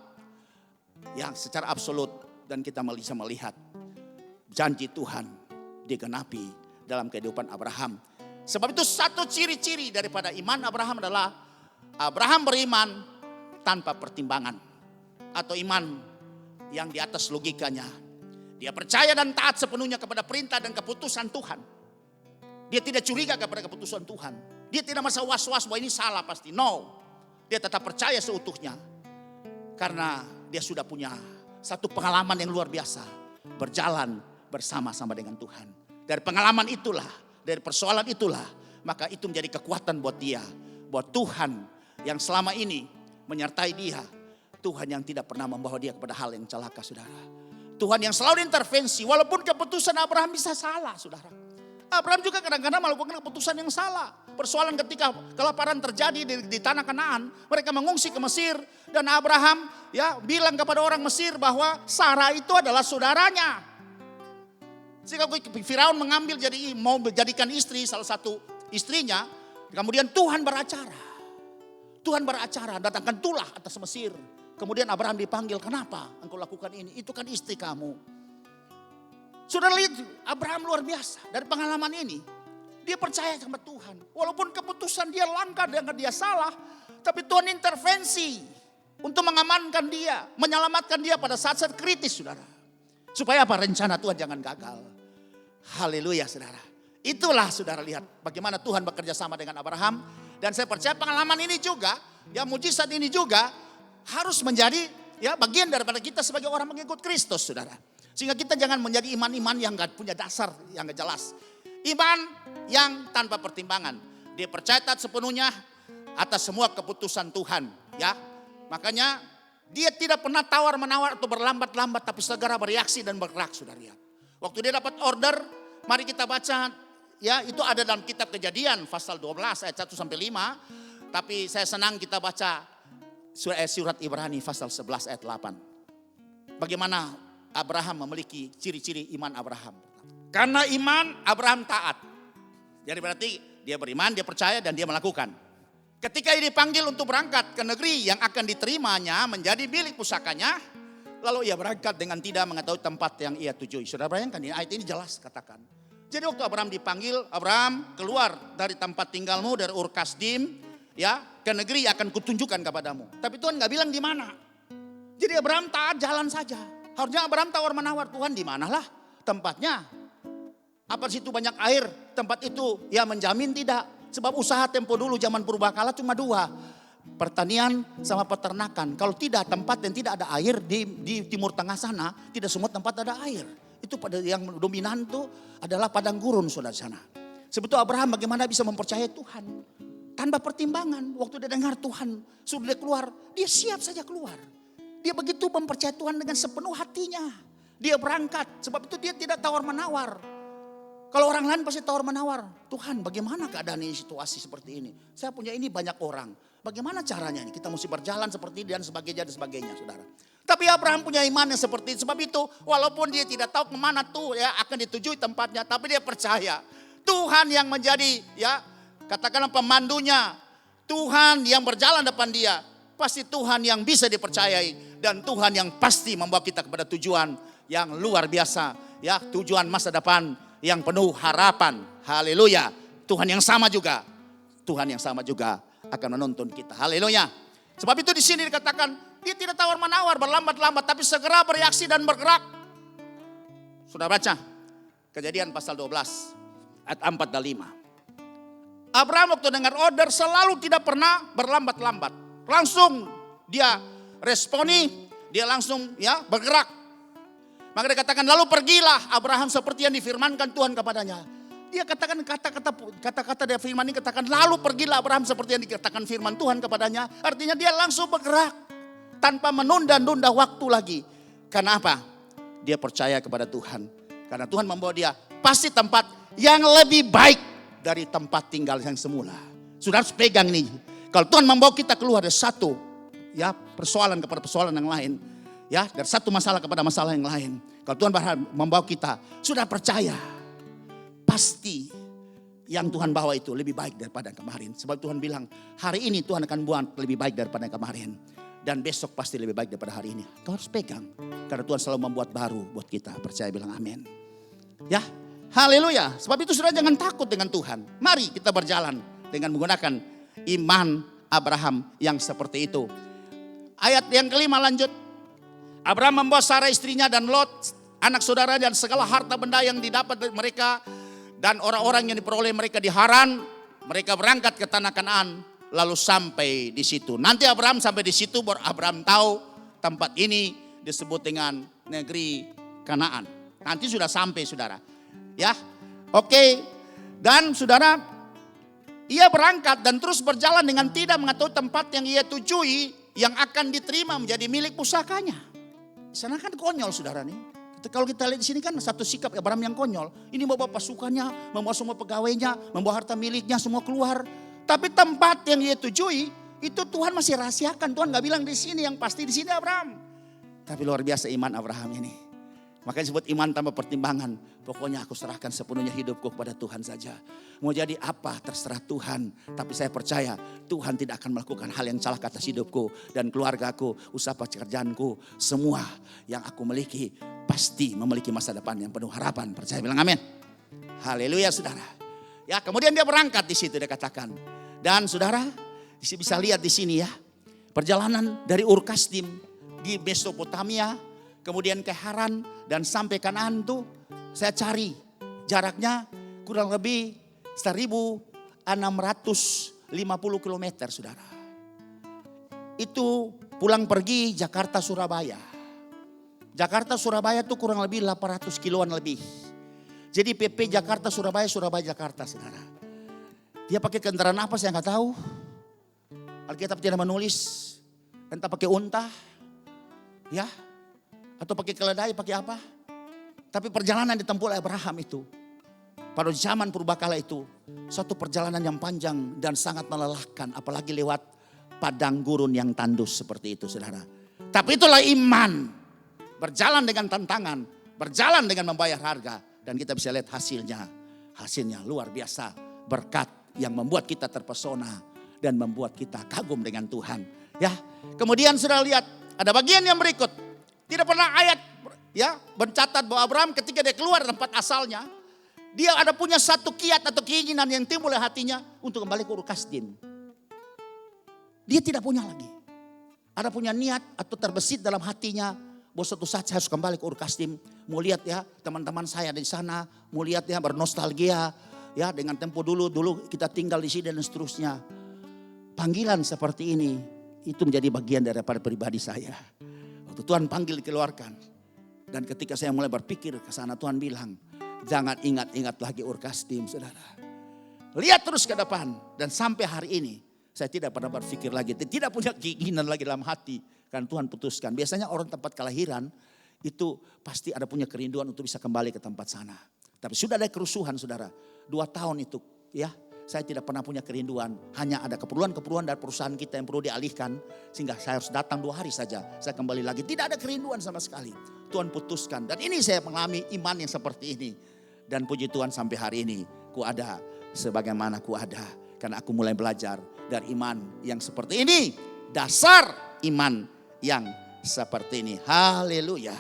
yang secara absolut. Dan kita bisa melihat janji Tuhan digenapi dalam kehidupan Abraham. Sebab itu satu ciri-ciri daripada iman Abraham adalah Abraham beriman tanpa pertimbangan. Atau iman yang di atas logikanya. Dia percaya dan taat sepenuhnya kepada perintah dan keputusan Tuhan. Dia tidak curiga kepada keputusan Tuhan. Dia tidak merasa was-was bahwa ini salah pasti. No. Dia tetap percaya seutuhnya. Karena dia sudah punya satu pengalaman yang luar biasa. Berjalan bersama-sama dengan Tuhan. Dari pengalaman itulah, dari persoalan itulah, maka itu menjadi kekuatan buat dia. Buat Tuhan yang selama ini menyertai dia. Tuhan yang tidak pernah membawa dia kepada hal yang celaka, saudara. Tuhan yang selalu intervensi, walaupun keputusan Abraham bisa salah, saudara. Abraham juga kadang-kadang melakukan keputusan yang salah. Persoalan ketika kelaparan terjadi di tanah Kanaan, mereka mengungsi ke Mesir, dan Abraham bilang kepada orang Mesir bahwa Sarah itu adalah saudaranya. Sehingga Firaun mengambil mau menjadikan istri salah satu istrinya. Kemudian Tuhan beracara. Tuhan beracara, datangkan tulah atas Mesir. Kemudian Abraham dipanggil, kenapa engkau lakukan ini? Itu kan istri kamu. Saudara lihat Abraham luar biasa. Dari pengalaman ini dia percaya sama Tuhan. Walaupun keputusan dia langka dan dia salah. Tapi Tuhan intervensi untuk mengamankan dia. Menyelamatkan dia pada saat-saat kritis saudara. Supaya apa? Rencana Tuhan jangan gagal. Haleluya saudara. Itulah saudara lihat bagaimana Tuhan bekerja sama dengan Abraham. Dan saya percaya pengalaman ini juga, ya mujizat ini juga harus menjadi ya bagian daripada kita sebagai orang mengikut Kristus saudara. Sehingga kita jangan menjadi iman-iman yang gak punya dasar, yang gak jelas. Iman yang tanpa pertimbangan. Dia percaya sepenuhnya atas semua keputusan Tuhan. Ya, makanya dia tidak pernah tawar-menawar atau berlambat-lambat, tapi segera bereaksi dan bergerak saudara lihat. Waktu dia dapat order, mari kita baca. Ya, itu ada dalam kitab Kejadian pasal 12 ayat 1 sampai 5. Tapi saya senang kita baca surat Ibrani pasal 11 ayat 8. Bagaimana Abraham memiliki ciri-ciri iman Abraham. Karena iman Abraham taat. Jadi berarti dia beriman, dia percaya dan dia melakukan. Ketika ia dipanggil untuk berangkat ke negeri yang akan diterimanya menjadi milik pusakanya. Lalu ia berangkat dengan tidak mengetahui tempat yang ia tujui. Saudara bayangkan ini ayat ini jelas katakan. Jadi waktu Abraham dipanggil, Abraham keluar dari tempat tinggalmu, dari Ur Kasdim, ya ke negeri yang akan kutunjukkan kepadamu. Tapi Tuhan nggak bilang di mana. Jadi Abraham taat jalan saja. Harusnya Abraham tawar menawar, Tuhan di manalah tempatnya. Apa situ banyak air, tempat itu ya menjamin tidak. Sebab usaha tempo dulu zaman purbakala cuma dua. Pertanian sama peternakan. Kalau tidak tempat yang tidak ada air di Timur Tengah sana, tidak semua tempat ada air. Itu pada yang dominan itu adalah padang gurun saudara sana. Sebetulnya Abraham bagaimana bisa mempercayai Tuhan. Tanpa pertimbangan. Waktu dia dengar Tuhan suruh dia keluar. Dia siap saja keluar. Dia begitu mempercayai Tuhan dengan sepenuh hatinya. Dia berangkat. Sebab itu dia tidak tawar menawar. Kalau orang lain pasti tawar menawar. Tuhan bagaimana keadaan ini situasi seperti ini. Saya punya ini banyak orang. Bagaimana caranya ini? Kita mesti berjalan seperti ini dan sebagainya saudara. Tapi Abraham punya iman yang seperti itu. Sebab itu walaupun dia tidak tahu kemana tuh ya akan ditujui tempatnya. Tapi dia percaya Tuhan yang menjadi ya katakanlah pemandunya. Tuhan yang berjalan depan dia. Pasti Tuhan yang bisa dipercayai. Dan Tuhan yang pasti membawa kita kepada tujuan yang luar biasa. Ya tujuan masa depan yang penuh harapan. Haleluya. Tuhan yang sama juga. Tuhan yang sama juga akan menuntun kita. Haleluya. Sebab itu di sini dikatakan dia tidak tawar menawar, berlambat-lambat, tapi segera bereaksi dan bergerak. Sudah baca Kejadian pasal 12 ayat 4 dan 5. Abraham waktu dengar order selalu tidak pernah berlambat-lambat. Langsung dia responi, dia langsung ya bergerak. Maka dikatakan lalu pergilah Abraham seperti yang difirmankan Tuhan kepadanya. Dia katakan kata-kata dia firman ini katakan lalu pergilah Abraham seperti yang dikatakan firman Tuhan kepadanya. Artinya dia langsung bergerak. Tanpa menunda-nunda waktu lagi. Karena apa? Dia percaya kepada Tuhan. Karena Tuhan membawa dia pasti tempat yang lebih baik dari tempat tinggal yang semula. Sudah harus pegang nih. Kalau Tuhan membawa kita keluar dari satu ya persoalan kepada persoalan yang lain. Ya, dari satu masalah kepada masalah yang lain. Kalau Tuhan membawa kita, sudah percaya. Pasti yang Tuhan bawa itu lebih baik daripada yang kemarin. Sebab Tuhan bilang, hari ini Tuhan akan buat lebih baik daripada yang kemarin. Dan besok pasti lebih baik daripada hari ini. Kau harus pegang. Karena Tuhan selalu membuat baru buat kita. Percaya bilang amin. Ya, haleluya. Sebab itu sudah jangan takut dengan Tuhan. Mari kita berjalan dengan menggunakan iman Abraham yang seperti itu. Ayat yang kelima lanjut. Abraham membawa Sarah istrinya dan Lot, anak saudara dan segala harta benda yang didapat dari mereka. Dan orang-orang yang diperoleh mereka di Haran. Mereka berangkat ke tanah Kanaan. Lalu sampai di situ. Nanti Abraham sampai di situ, baru Abraham tahu tempat ini disebut dengan negeri Kanaan. Nanti sudah sampai saudara. Ya, oke. Dan saudara, ia berangkat dan terus berjalan dengan tidak mengetahui tempat yang ia tujui yang akan diterima menjadi milik pusakanya. Di sana kan konyol saudara nih. Kalau kita lihat di sini kan satu sikap Abraham yang konyol. Ini membawa pasukannya, membawa semua pegawainya, membawa harta miliknya semua keluar. Tapi tempat yang dia tujui itu Tuhan masih rahasiakan. Tuhan gak bilang di sini, yang pasti di sini Abraham. Tapi luar biasa iman Abraham ini. Makanya disebut iman tanpa pertimbangan. Pokoknya aku serahkan sepenuhnya hidupku kepada Tuhan saja. Mau jadi apa terserah Tuhan. Tapi saya percaya Tuhan tidak akan melakukan hal yang salah atas hidupku dan keluargaku, usaha pekerjaanku. Semua yang aku miliki pasti memiliki masa depan yang penuh harapan. Percaya bilang amin. Haleluya saudara. Ya, kemudian dia berangkat di situ dia katakan. Dan saudara, bisa lihat di sini ya. Perjalanan dari Ur Kasdim di Mesopotamia, kemudian ke Haran dan sampai Kanaan tuh saya cari Jaraknya kurang lebih 1.650 kilometer, saudara. Itu pulang pergi Jakarta Surabaya. Jakarta Surabaya itu kurang lebih 800 kiloan lebih. Jadi PP Jakarta Surabaya, Surabaya Jakarta, saudara. Dia pakai kendaraan apa saya nggak tahu. Alkitab tidak menulis. Entah pakai unta, ya, atau pakai keledai, pakai apa. Tapi perjalanan ditempuh oleh Abraham itu, pada zaman purbakala itu, suatu perjalanan yang panjang dan sangat melelahkan. Apalagi lewat padang gurun yang tandus seperti itu, saudara. Tapi itulah iman. Berjalan dengan tantangan, berjalan dengan membayar harga. Dan kita bisa lihat hasilnya. Hasilnya luar biasa. Berkat yang membuat kita terpesona dan membuat kita kagum dengan Tuhan. Ya, kemudian sudah lihat ada bagian yang berikut. Tidak pernah ayat ya mencatat bahwa Abraham ketika dia keluar dari tempat asalnya, dia ada punya satu kiat atau keinginan yang timbul di hatinya untuk kembali ke Ur Kasdim. Dia tidak punya lagi. Ada punya niat atau terbesit dalam hatinya bahwa suatu saat saya harus kembali ke Ur Kasdim. Mau lihat ya teman-teman saya di sana, mau lihat ya bernostalgia ya dengan tempo dulu kita tinggal di sini dan seterusnya. Panggilan seperti ini itu menjadi bagian daripada pribadi saya. Waktu Tuhan panggil dikeluarkan. Dan ketika saya mulai berpikir ke sana, Tuhan bilang, jangan ingat-ingat lagi Ur Kasdim, saudara. Lihat terus ke depan. Dan sampai hari ini saya tidak pernah berpikir lagi, tidak punya keinginan lagi dalam hati. Kan Tuhan putuskan. Biasanya orang tempat kelahiran itu pasti ada punya kerinduan untuk bisa kembali ke tempat sana. Tapi sudah ada kerusuhan, saudara. 2 tahun itu ya. Saya tidak pernah punya kerinduan. Hanya ada keperluan-keperluan dari perusahaan kita yang perlu dialihkan. Sehingga saya harus datang 2 hari saja. Saya kembali lagi. Tidak ada kerinduan sama sekali. Tuhan putuskan. Dan ini saya mengalami iman yang seperti ini. Dan puji Tuhan sampai hari ini. Ku ada sebagaimana ku ada. Karena aku mulai belajar dari iman yang seperti ini. Dasar iman yang seperti ini. Haleluya.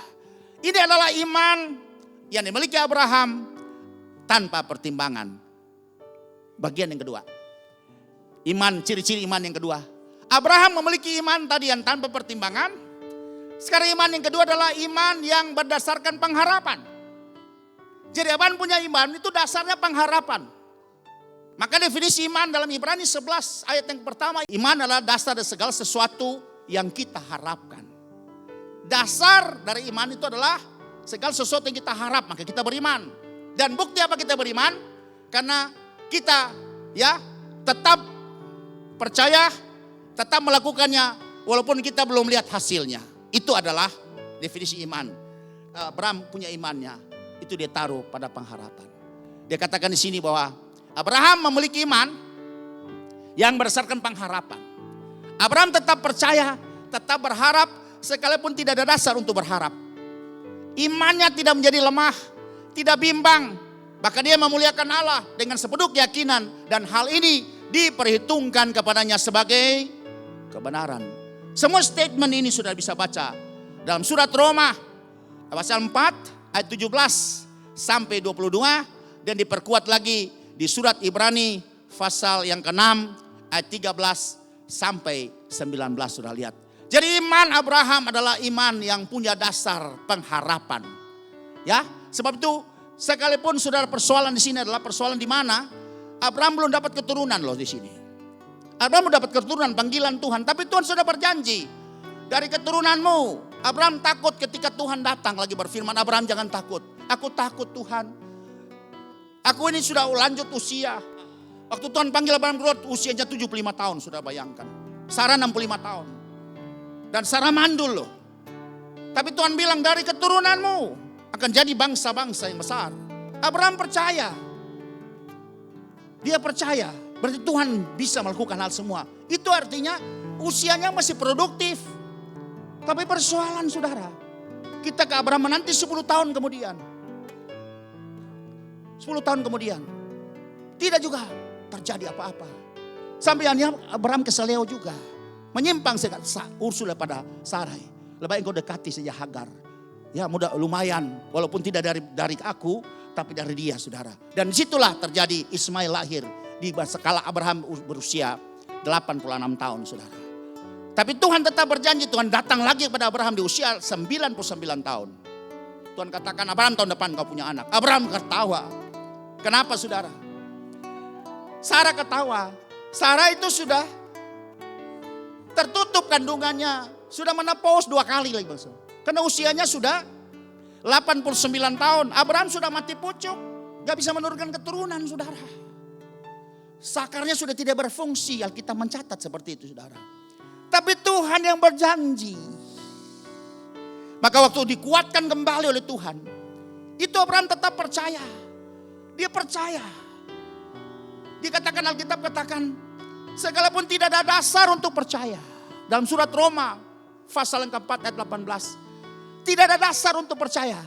Ini adalah iman yang dimiliki Abraham tanpa pertimbangan. Bagian yang kedua. Iman, ciri-ciri iman yang kedua. Abraham memiliki iman tadi yang tanpa pertimbangan. Sekarang iman yang kedua adalah iman yang berdasarkan pengharapan. Jadi Abraham punya iman itu dasarnya pengharapan. Maka definisi iman dalam Ibrani 11 ayat yang pertama. Iman adalah dasar dari segala sesuatu yang kita harapkan. Dasar dari iman itu adalah segala sesuatu yang kita harap. Maka kita beriman. Dan bukti apa kita beriman? Karena kita ya tetap percaya, tetap melakukannya walaupun kita belum lihat hasilnya. Itu adalah definisi iman. Abraham punya imannya, itu dia taruh pada pengharapan. Dia katakan di sini bahwa Abraham memiliki iman yang berdasarkan pengharapan. Abraham tetap percaya, tetap berharap sekalipun tidak ada dasar untuk berharap. Imannya tidak menjadi lemah, tidak bimbang. Bahkan dia memuliakan Allah dengan sepenuh keyakinan. Dan hal ini diperhitungkan kepadanya sebagai kebenaran. Semua statement ini sudah bisa baca dalam surat Roma pasal 4 ayat 17 sampai 22. Dan diperkuat lagi di surat Ibrani pasal yang ke-6 ayat 13 sampai 19 sudah lihat. Jadi iman Abraham adalah iman yang punya dasar pengharapan. Ya, sebab itu sekalipun saudara persoalan di sini adalah persoalan di mana Abraham belum dapat keturunan loh di sini. Abraham belum dapat keturunan panggilan Tuhan, tapi Tuhan sudah berjanji dari keturunanmu. Abraham takut ketika Tuhan datang lagi berfirman, Abraham jangan takut. Aku takut Tuhan. Aku ini sudah lanjut usia. Waktu Tuhan panggil Abraham keluar usianya 75 tahun, sudah bayangkan. Sarah 65 tahun. Dan Sarah mandul loh. Tapi Tuhan bilang dari keturunanmu akan jadi bangsa-bangsa yang besar. Abraham percaya. Dia percaya. Berarti Tuhan bisa melakukan hal semua. Itu artinya usianya masih produktif. Tapi persoalan saudara. Kita ke Abraham nanti 10 tahun kemudian. 10 tahun kemudian. Tidak juga terjadi apa-apa. Sampai akhirnya Abraham keseleo juga. Menyimpang Ursula pada Sarai. Lebih engkau dekati saja Hagar. Ya mudah lumayan, walaupun tidak dari aku, tapi dari dia saudara. Dan disitulah terjadi Ismail lahir di skala Abraham berusia 86 tahun saudara. Tapi Tuhan tetap berjanji, Tuhan datang lagi kepada Abraham di usia 99 tahun. Tuhan katakan Abraham tahun depan kau punya anak. Abraham ketawa, Kenapa saudara? Sarah ketawa. Sarah itu sudah tertutup kandungannya. Sudah menopause 2 kali lagi bangsa. Karena usianya sudah 89 tahun. Abraham sudah mati pucuk. Gak bisa menurunkan keturunan saudara. Sakarnya sudah tidak berfungsi. Alkitab mencatat seperti itu saudara. Tapi Tuhan yang berjanji. Maka waktu dikuatkan kembali oleh Tuhan. Itu Abraham tetap percaya. Dia percaya. Dikatakan Alkitab katakan. Sekalipun tidak ada dasar untuk percaya. Dalam surat Roma. Pasal yang keempat ayat 18. Tidak ada dasar untuk percaya.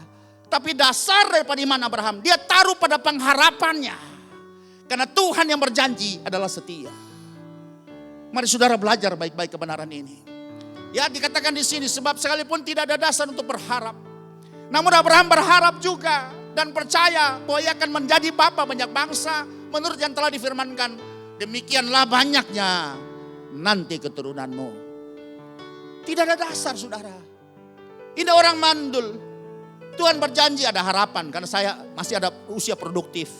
Tapi dasar daripada iman Abraham. Dia taruh pada pengharapannya. Karena Tuhan yang berjanji adalah setia. Mari saudara belajar baik-baik kebenaran ini. Ya dikatakan di sini sebab sekalipun tidak ada dasar untuk berharap. Namun Abraham berharap juga dan percaya bahwa ia akan menjadi bapa banyak bangsa. Menurut yang telah difirmankan, demikianlah banyaknya nanti keturunanmu. Tidak ada dasar saudara. Ini orang mandul. Tuhan berjanji ada harapan karena saya masih ada usia produktif.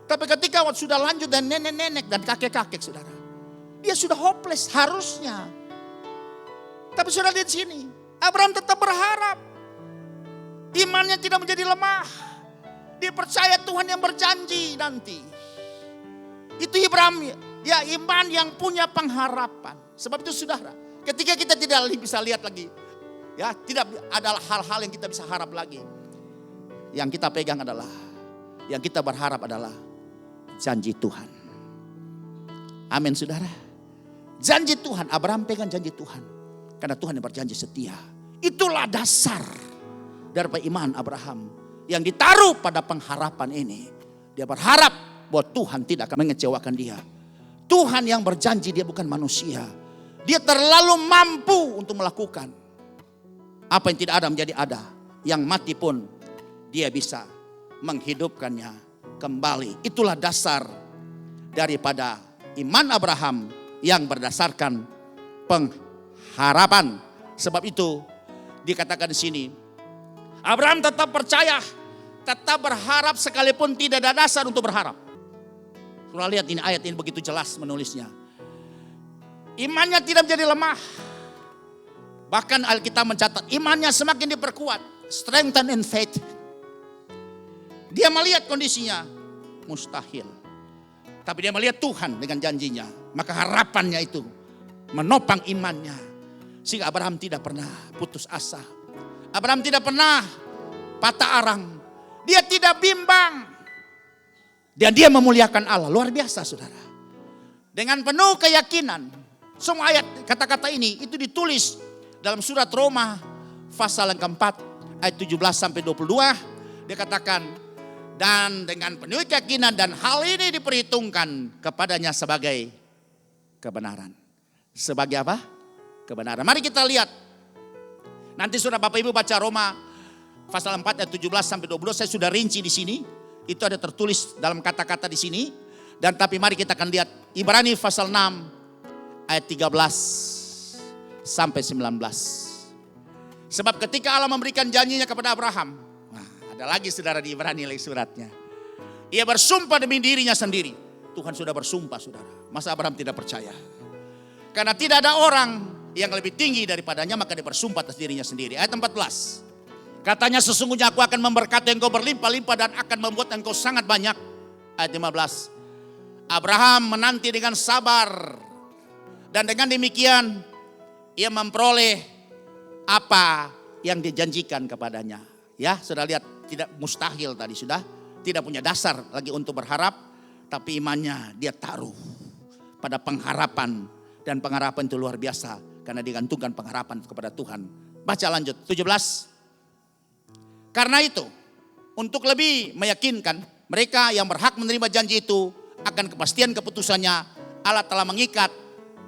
Tapi ketika sudah lanjut dan nenek-nenek dan kakek-kakek saudara. Dia sudah hopeless harusnya. Tapi sudah di sini, Abraham tetap berharap. Imannya tidak menjadi lemah. Dia percaya Tuhan yang berjanji nanti. Itu Abraham, ya iman yang punya pengharapan. Sebab itu saudara, ketika kita tidak bisa lihat lagi, ya tidak ada hal-hal yang kita bisa harap lagi. Yang kita pegang adalah, yang kita berharap adalah janji Tuhan. Amin saudara. Janji Tuhan, Abraham pegang janji Tuhan. Karena Tuhan yang berjanji setia. Itulah dasar daripada iman Abraham. Yang ditaruh pada pengharapan ini. Dia berharap bahwa Tuhan tidak akan mengecewakan dia. Tuhan yang berjanji, dia bukan manusia. Dia terlalu mampu untuk melakukan. Apa yang tidak ada menjadi ada. Yang mati pun dia bisa menghidupkannya kembali. Itulah dasar daripada iman Abraham yang berdasarkan pengharapan. Sebab itu dikatakan di sini, Abraham tetap percaya, tetap berharap sekalipun tidak ada dasar untuk berharap. Sudah lihat ini ayat ini begitu jelas menulisnya. Imannya tidak menjadi lemah. Bahkan Alkitab mencatat imannya semakin diperkuat. Strengthen in faith. Dia melihat kondisinya mustahil. Tapi dia melihat Tuhan dengan janjinya. Maka harapannya itu menopang imannya. Sehingga Abraham tidak pernah putus asa. Abraham tidak pernah patah arang. Dia tidak bimbang. Dan dia memuliakan Allah. Luar biasa saudara. Dengan penuh keyakinan. Semua ayat kata-kata ini itu ditulis dalam surat Roma pasal yang keempat ayat 17 sampai 22. Dia katakan, dan dengan penuh keyakinan dan hal ini diperhitungkan kepadanya sebagai kebenaran. Sebagai apa? Kebenaran. Mari kita lihat. Nanti sudah Bapak Ibu baca Roma pasal 4 ayat 17 sampai 22. Saya sudah rinci di sini. Itu ada tertulis dalam kata-kata di sini. Dan tapi mari kita akan lihat Ibrani pasal 6 ayat 13 sampai 19. Sebab ketika Allah memberikan janjinya kepada Abraham. Nah, ada lagi saudara di Ibrani lagi suratnya. Ia bersumpah demi dirinya sendiri. Tuhan sudah bersumpah saudara. Masa Abraham tidak percaya? Karena tidak ada orang yang lebih tinggi daripadanya, maka dia bersumpah atas dirinya sendiri. Ayat 14. Katanya sesungguhnya aku akan memberkati engkau berlimpah-limpah dan akan membuat engkau sangat banyak. Ayat 15. Abraham menanti dengan sabar. Dan dengan demikian ia memperoleh apa yang dijanjikan kepadanya. Ya sudah lihat, tidak mustahil tadi sudah. Tidak punya dasar lagi untuk berharap. Tapi imannya dia taruh pada pengharapan. Dan pengharapan itu luar biasa. Karena digantungkan pengharapan kepada Tuhan. Baca lanjut 17. Karena itu untuk lebih meyakinkan mereka yang berhak menerima janji itu akan kepastian keputusannya, Allah telah mengikat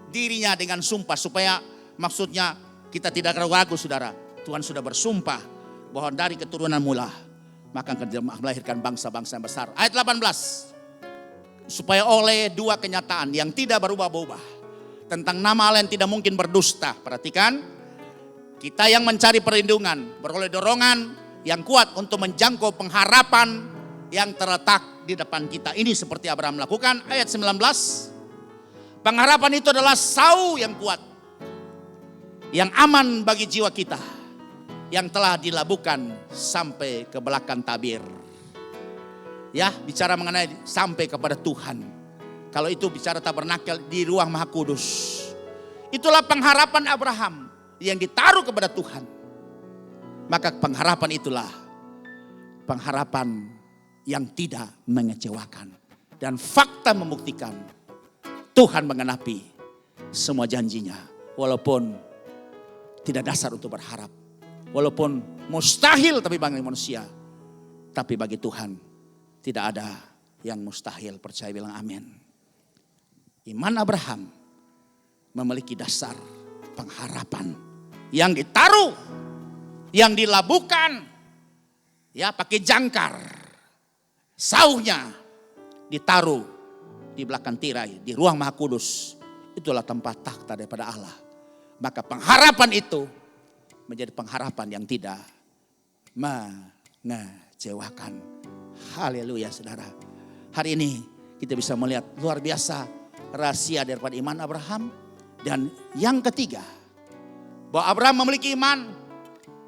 dirinya dengan sumpah. Supaya maksudnya kita tidak ragu-ragu saudara. Tuhan sudah bersumpah bahwa dari keturunan mula maka akan melahirkan bangsa-bangsa yang besar. Ayat 18. Supaya oleh dua kenyataan yang tidak berubah-ubah. Tentang nama Allah yang tidak mungkin berdusta. Perhatikan. Kita yang mencari perlindungan. Beroleh dorongan yang kuat untuk menjangkau pengharapan yang terletak di depan kita. Ini seperti Abraham lakukan. Ayat 19. Pengharapan itu adalah sau yang kuat, yang aman bagi jiwa kita, yang telah dilabuhkan sampai ke belakang tabir. Ya, bicara mengenai sampai kepada Tuhan. Kalau itu bicara tabernakel di ruang Maha Kudus. Itulah pengharapan Abraham yang ditaruh kepada Tuhan. Maka pengharapan itulah pengharapan yang tidak mengecewakan. Dan fakta membuktikan Tuhan mengenapi semua janjinya. Walaupun tidak dasar untuk berharap. Walaupun mustahil tapi bagi manusia. Tapi bagi Tuhan tidak ada yang mustahil. Percaya bilang amin. Iman Abraham memiliki dasar pengharapan yang ditaruh, yang dilabuhkan, ya pakai jangkar. Saunya ditaruh di belakang tirai, di ruang Maha Kudus. Itulah tempat takhta daripada Allah. Maka pengharapan itu menjadi pengharapan yang tidak mengecewakan. Haleluya saudara. Hari ini kita bisa melihat luar biasa rahasia daripada iman Abraham. Dan yang ketiga, bahwa Abraham memiliki iman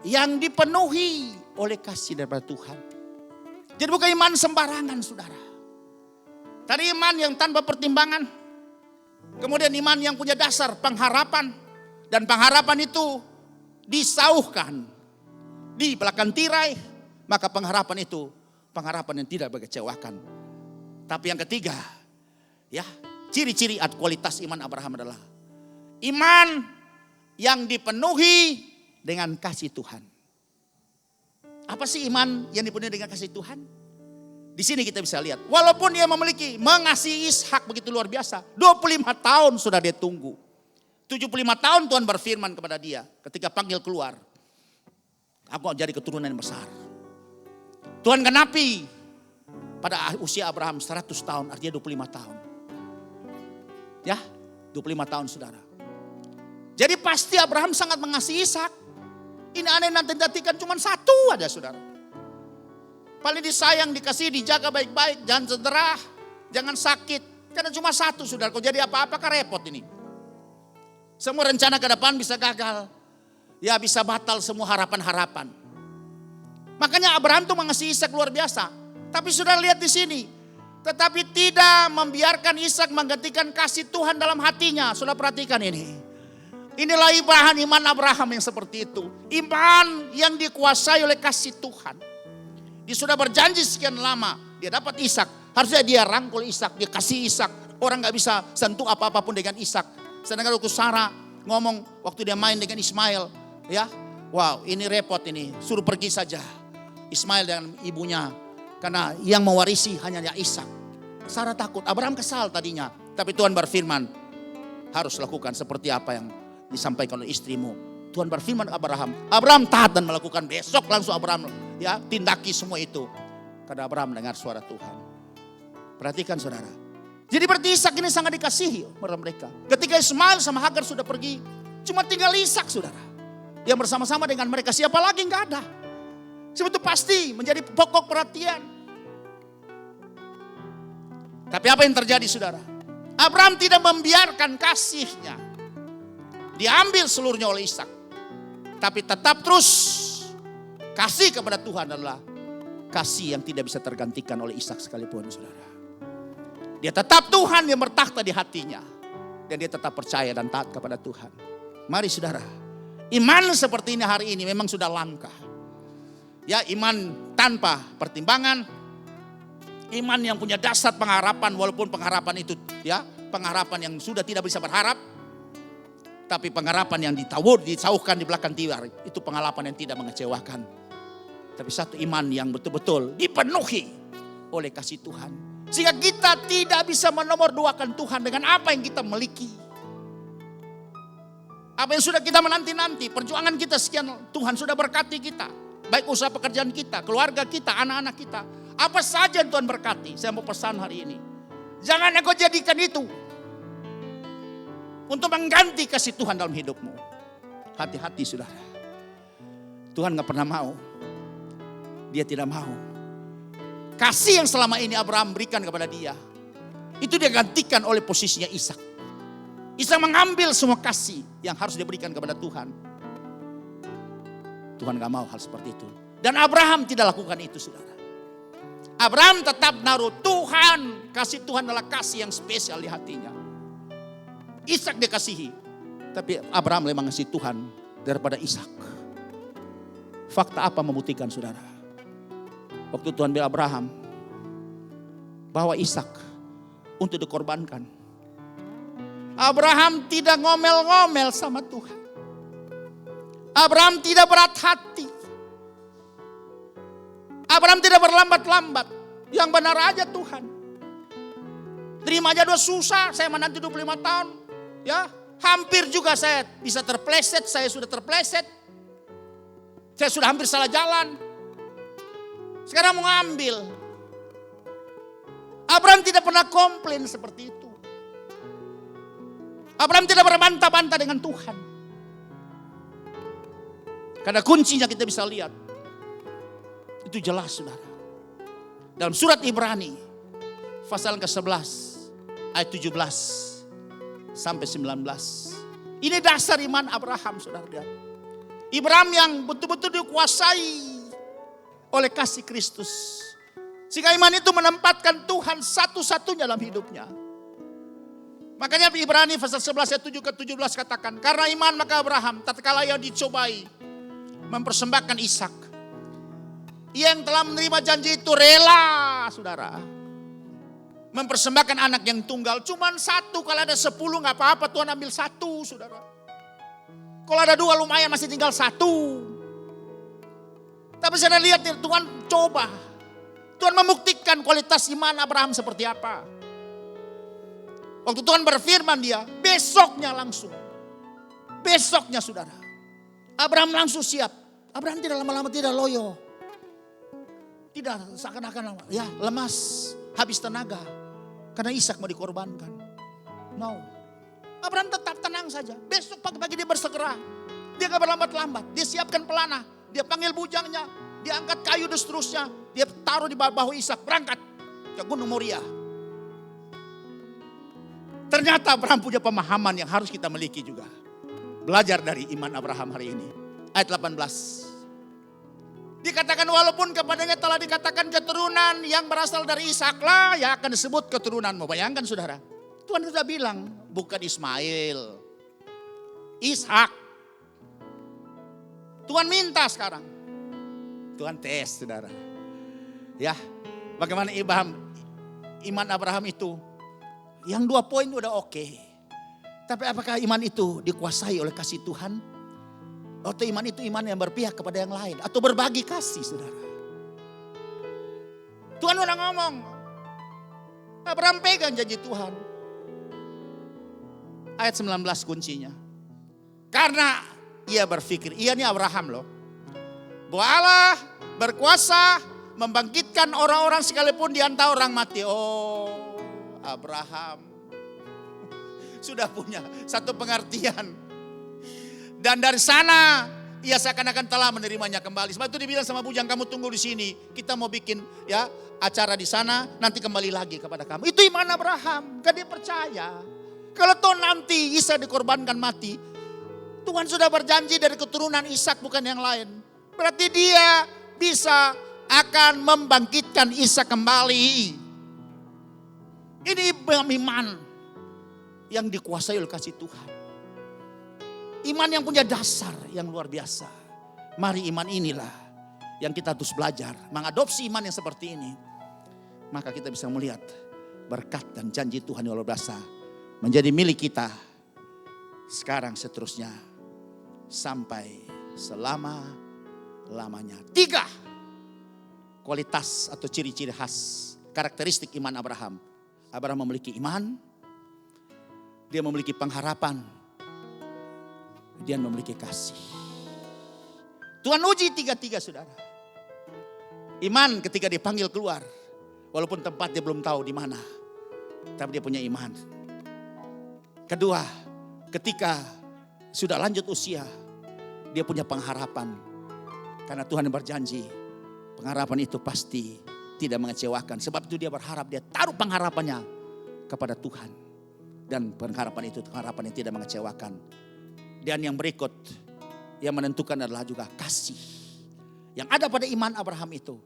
yang dipenuhi oleh kasih daripada Tuhan. Jadi bukan iman sembarangan saudara. Tadi iman yang tanpa pertimbangan. Kemudian iman yang punya dasar pengharapan. Dan pengharapan itu disauhkan di belakang tirai. Maka pengharapan itu pengharapan yang tidak mengecewakan. Tapi yang ketiga, ya, ciri-ciri atau kualitas iman Abraham adalah iman yang dipenuhi dengan kasih Tuhan. Apa sih iman yang dipenuhi dengan kasih Tuhan? Di sini kita bisa lihat. Walaupun dia mengasihi Ishak begitu luar biasa. 25 tahun sudah dia tunggu. 75 tahun Tuhan berfirman kepada dia ketika panggil keluar. Aku jadi keturunan yang besar. Tuhan genapi pada usia Abraham 100 tahun, artinya 25 tahun. Ya, 25 tahun saudara. Jadi pasti Abraham sangat mengasihi Ishak. Ini aneh nanti-nantikan cuma satu aja saudara. Paling disayang, dikasih, dijaga baik-baik. Jangan cedera, jangan sakit. Karena cuma satu saudara. Kalau jadi apa-apa kan repot ini. Semua rencana ke depan bisa gagal. Ya bisa batal semua harapan-harapan. Makanya Abraham tuh mengasihi Ishak luar biasa. Tapi sudah lihat di sini. Tetapi tidak membiarkan Ishak menggantikan kasih Tuhan dalam hatinya. Sudah perhatikan ini. Inilah iman Abraham yang seperti itu. Iman yang dikuasai oleh kasih Tuhan. Dia sudah berjanji sekian lama. Dia dapat Ishak. Harusnya dia rangkul Ishak. Dia kasih Ishak. Orang gak bisa sentuh apa-apapun dengan Ishak. Sedangkan waktu Sarah ngomong waktu dia main dengan Ismail. Ya, wow ini repot ini. Suruh pergi saja. Ismail dengan ibunya. Karena yang mewarisi hanya Ishak. Sarah takut. Abraham kesal tadinya. Tapi Tuhan berfirman. Harus lakukan seperti apa yang disampaikan oleh istrimu. Tuhan berfirman Abraham. Abraham taat dan melakukan. Besok langsung Abraham ya tindaki semua itu. Karena Abraham dengar suara Tuhan. Perhatikan saudara. Jadi berarti Ishak ini sangat dikasihi oleh mereka. Ketika Ismail sama Hagar sudah pergi. Cuma tinggal Ishak saudara. Yang bersama-sama dengan mereka. Siapa lagi nggak ada. Sebab itu pasti menjadi pokok perhatian. Tapi apa yang terjadi saudara? Abraham tidak membiarkan kasihnya diambil seluruhnya oleh Ishak. Tapi tetap terus kasih kepada Tuhan adalah kasih yang tidak bisa tergantikan oleh Ishak sekalipun saudara. Dia tetap Tuhan yang bertakhta di hatinya. Dan dia tetap percaya dan taat kepada Tuhan. Mari saudara. Iman seperti ini hari ini memang sudah langka. Ya iman tanpa pertimbangan. Iman yang punya dasar pengharapan walaupun pengharapan itu ya pengharapan yang sudah tidak bisa berharap. Tapi pengharapan yang disauhkan di belakang tirai itu pengharapan yang tidak mengecewakan. Tapi satu iman yang betul-betul dipenuhi oleh kasih Tuhan. Sehingga kita tidak bisa menomorduakan Tuhan dengan apa yang kita miliki. Apa yang sudah kita menanti-nanti, perjuangan kita sekian Tuhan sudah berkati kita. Baik usaha pekerjaan kita, keluarga kita, anak-anak kita. Apa saja yang Tuhan berkati, saya mau pesan hari ini. Jangan engkau jadikan itu untuk mengganti kasih Tuhan dalam hidupmu. Hati-hati saudara. Tuhan gak pernah mau. Dia tidak mau Kasih yang selama ini Abraham berikan kepada dia, itu dia gantikan oleh posisinya Ishak. Ishak mengambil semua kasih yang harus diberikan kepada Tuhan. Tuhan gak mau hal seperti itu. Dan Abraham tidak lakukan itu, saudara. Abraham tetap naruh Tuhan. Kasih Tuhan adalah kasih yang spesial di hatinya. Ishak dikasihi. Tapi Abraham memang ngasih Tuhan daripada Ishak. Fakta apa membuktikan, saudara? Waktu Tuhan bilang Abraham bahwa Ishak untuk dikorbankan, Abraham tidak ngomel-ngomel sama Tuhan. Abraham tidak berat hati. Abraham tidak berlambat-lambat. Yang benar aja Tuhan. Terima aja doa susah, saya menanti 25 tahun. Ya, hampir juga saya bisa terpleset, saya sudah terpleset. Saya sudah hampir salah jalan. Sekarang mau ngambil. Abraham tidak pernah komplain seperti itu. Abraham tidak berbantah-bantah dengan Tuhan. Karena kuncinya kita bisa lihat. Itu jelas, saudara. Dalam surat Ibrani, pasal ke-11, ayat 17 sampai 19. Ini dasar iman Abraham, saudara. Abraham yang betul-betul dikuasai oleh kasih Kristus. Sehingga iman itu menempatkan Tuhan satu-satunya dalam hidupnya. Makanya Ibrani pasal 11 ayat 7 ke 17 katakan, karena iman maka Abraham tatkala ia dicobai mempersembahkan Ishak, ia yang telah menerima janji itu rela, saudara, mempersembahkan anak yang tunggal. Cuman satu, kalau ada 10 gak apa-apa, Tuhan ambil satu, saudara. Kalau ada 2 lumayan, masih tinggal 1. Tapi saya lihat Tuhan coba. Tuhan membuktikan kualitas iman Abraham seperti apa. Waktu Tuhan berfirman dia, besoknya langsung. Besoknya, saudara, Abraham langsung siap. Abraham tidak lama-lama, tidak loyo. Tidak seakan-akan ya lemas, habis tenaga. Karena Ishak mau dikorbankan. No. Abraham tetap tenang saja. Besok pagi-pagi dia bersegera. Dia gak berlambat-lambat. Dia siapkan pelana. Dia panggil bujangnya. Dia angkat kayu dan seterusnya. Dia taruh di bahu Ishak. Berangkat ke Gunung Moria. Ternyata Abraham punya pemahaman yang harus kita miliki juga. Belajar dari iman Abraham hari ini. Ayat 18. Dikatakan walaupun kepadanya telah dikatakan keturunan yang berasal dari Ishak lah yang akan disebut keturunanmu. Bayangkan, saudara. Tuhan sudah bilang bukan Ismail. Ishak. Tuhan minta sekarang. Tuhan tes, saudara. Ya, bagaimana iman Abraham itu. Yang 2 poin udah oke. Tapi apakah iman itu dikuasai oleh kasih Tuhan? Atau iman itu iman yang berpihak kepada yang lain. Atau berbagi kasih, saudara. Tuhan udah ngomong. Abraham pegang janji Tuhan. Ayat 19 kuncinya. Karena ia berpikir, ia ini Abraham loh. Bahwa Allah berkuasa membangkitkan orang-orang sekalipun di antara orang mati. Oh, Abraham sudah punya satu pengertian. Dan dari sana ia seakan-akan telah menerimanya kembali. Sebab itu dibilang sama bujang, kamu tunggu di sini. Kita mau bikin ya acara di sana, nanti kembali lagi kepada kamu. Itu iman Abraham. Kan dia percaya. Kalau toh nanti Ishak dikorbankan mati, Tuhan sudah berjanji dari keturunan Ishak bukan yang lain. Berarti dia bisa akan membangkitkan Ishak kembali. Ini iman yang dikuasai oleh kasih Tuhan. Iman yang punya dasar yang luar biasa. Mari iman inilah yang kita harus belajar. Mengadopsi iman yang seperti ini. Maka kita bisa melihat berkat dan janji Tuhan yang luar biasa. Menjadi milik kita. Sekarang seterusnya. Sampai selama-lamanya. 3 kualitas atau ciri-ciri khas. Karakteristik iman Abraham. Abraham memiliki iman. Dia memiliki pengharapan. Dia memiliki kasih. Tuhan uji 3-3, saudara. Iman ketika dipanggil keluar. Walaupun tempat dia belum tahu di mana. Tapi dia punya iman. Kedua, ketika sudah lanjut usia. Dia punya pengharapan. Karena Tuhan berjanji. Pengharapan itu pasti tidak mengecewakan. Sebab itu dia berharap, dia taruh pengharapannya kepada Tuhan. Dan pengharapan itu pengharapan yang tidak mengecewakan. Dan yang berikut yang menentukan adalah juga kasih. Yang ada pada iman Abraham itu.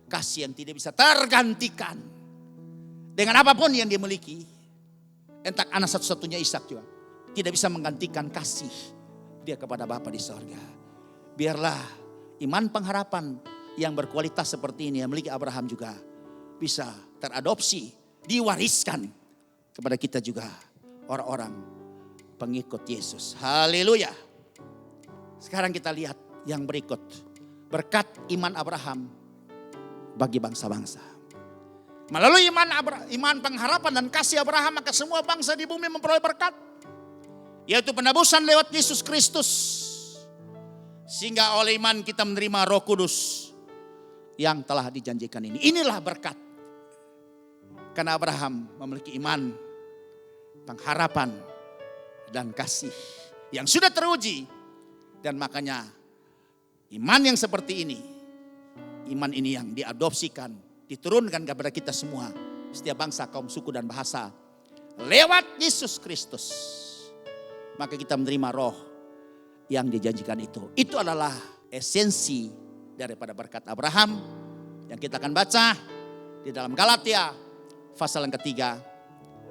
Kasih yang tidak bisa tergantikan. Dengan apapun yang dia miliki. Entah anak satu-satunya Ishak juga. Tidak bisa menggantikan kasih dia kepada Bapa di sorga. Biarlah iman pengharapan yang berkualitas seperti ini yang miliki Abraham juga bisa teradopsi, diwariskan kepada kita juga orang-orang pengikut Yesus. Haleluya. Sekarang kita lihat yang berikut. Berkat iman Abraham bagi bangsa-bangsa. Melalui iman pengharapan dan kasih Abraham, maka semua bangsa di bumi memperoleh berkat. Yaitu penebusan lewat Yesus Kristus. Sehingga oleh iman kita menerima Roh Kudus yang telah dijanjikan ini. Inilah berkat. Karena Abraham memiliki iman, pengharapan, dan kasih yang sudah teruji. Dan makanya iman yang seperti ini, iman ini yang diadopsikan, diturunkan kepada kita semua, setiap bangsa, kaum, suku, dan bahasa, lewat Yesus Kristus. Maka kita menerima roh yang dijanjikan itu. Itu adalah esensi daripada berkat Abraham yang kita akan baca di dalam Galatia pasal yang ketiga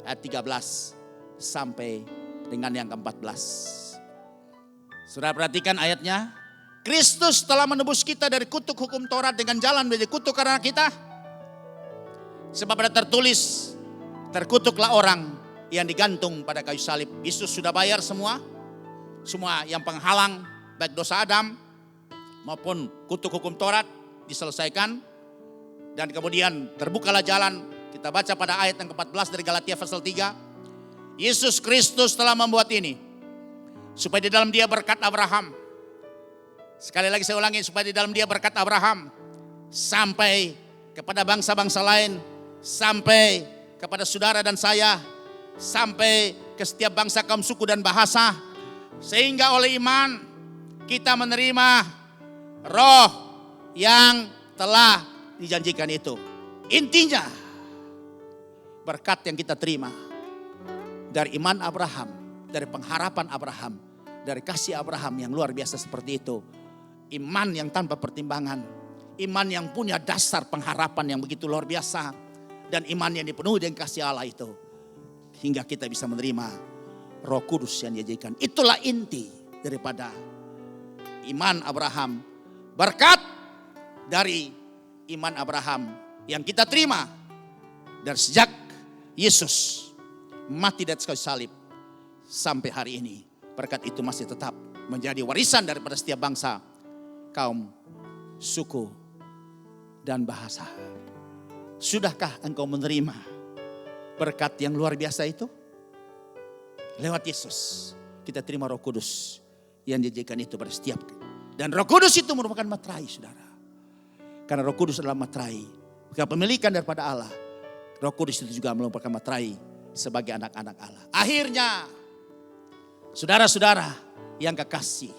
ayat 13 sampai dengan yang ke-14. Saudara perhatikan ayatnya. Kristus telah menebus kita dari kutuk hukum Taurat dengan jalan menjadi kutuk karena kita. Sebab ada tertulis, terkutuklah orang yang digantung pada kayu salib. Yesus sudah bayar semua yang penghalang baik dosa Adam maupun kutuk hukum Taurat diselesaikan. Dan kemudian terbukalah jalan. Kita baca pada ayat yang ke-14 dari Galatia pasal 3. Yesus Kristus telah membuat ini supaya di dalam dia berkat Abraham. Sekali lagi saya ulangi, supaya di dalam dia berkat Abraham sampai kepada bangsa-bangsa lain, sampai kepada saudara dan saya, sampai ke setiap bangsa, kaum, suku, dan bahasa. Sehingga oleh iman kita menerima roh yang telah dijanjikan itu. Intinya berkat yang kita terima dari iman Abraham, dari pengharapan Abraham, dari kasih Abraham yang luar biasa seperti itu. Iman yang tanpa pertimbangan, iman yang punya dasar pengharapan yang begitu luar biasa, dan iman yang dipenuhi dengan kasih Allah itu, hingga kita bisa menerima Roh Kudus yang dijanjikan. Itulah inti daripada iman Abraham, berkat dari iman Abraham yang kita terima dari sejak Yesus mati di atas kayu salib sampai hari ini. Berkat itu masih tetap menjadi warisan daripada setiap bangsa, kaum, suku, dan bahasa. Sudahkah engkau menerima berkat yang luar biasa itu? Lewat Yesus kita terima Roh Kudus yang dijanjikan itu pada setiap. Dan Roh Kudus itu merupakan materai, saudara. Karena Roh Kudus adalah materai, kepemilikan daripada Allah. Roh Kudus itu juga merupakan materai sebagai anak-anak Allah. Akhirnya, saudara-saudara yang kekasih,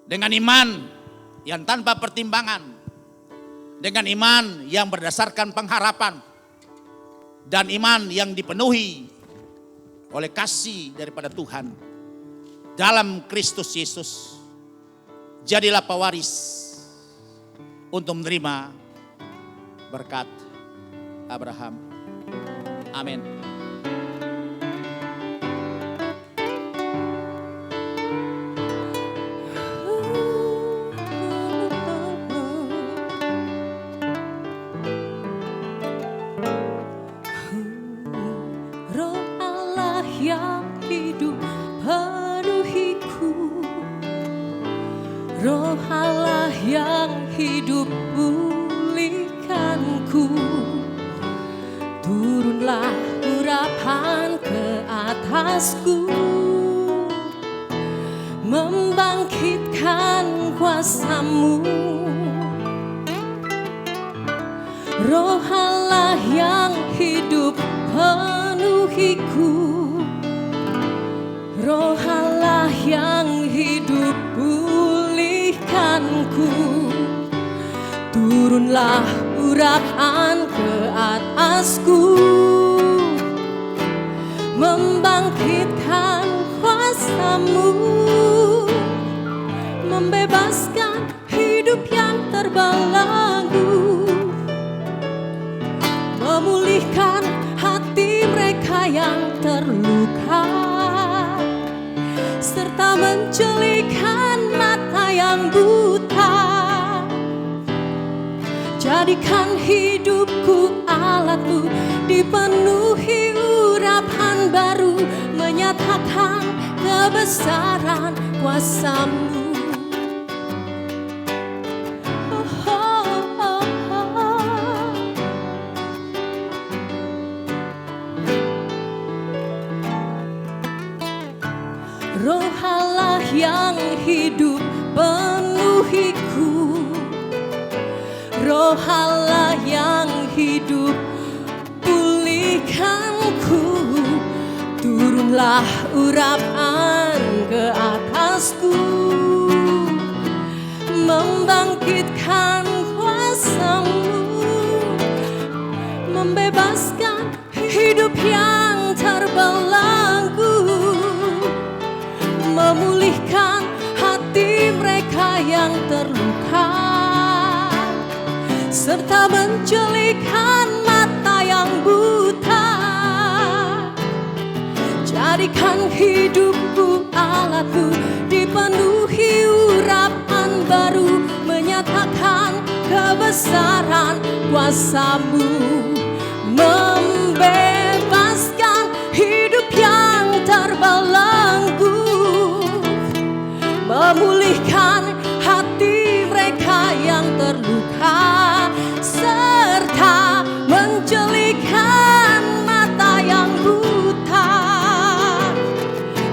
dengan iman yang tanpa pertimbangan, dengan iman yang berdasarkan pengharapan, dan iman yang dipenuhi oleh kasih daripada Tuhan dalam Kristus Yesus, jadilah pewaris untuk menerima berkat Abraham. Amin. Roh Allah yang hidup penuhiku, Roh Allah yang hidup pulihkanku. Turunlah urapan ke atasku, membangkitkan kuasa-Mu. Roh Allah yang hidup penuhiku, Roh Allah yang hidup pulihkanku. Turunlah urapan ke atasku, membangkitkan kuasa-Mu, membebaskan hidup yang terbelenggu, memulihkan hati mereka yang terluka, serta mencelikkan mata yang buta. Jadikan hidupku alat-Mu, dipenuhi urapan baru, menyatakan kebesaran kuasa-Mu. Roh Allah yang hidup penuhiku, Roh Allah yang hidup pulihkanku. Turunlah urapan ke atasku, membangkitkan kuasa-Mu, membebaskan hidup yang terbelenggu, memulihkan hati mereka yang terluka, serta mencelikkan mata yang buta. Jadikan hidupku alat-Mu, dipenuhi urapan baru, menyatakan kebesaran kuasa-Mu, membebaskan hidup yang terbelenggu, memulihkan hati mereka yang terluka, serta mencelikkan mata yang buta.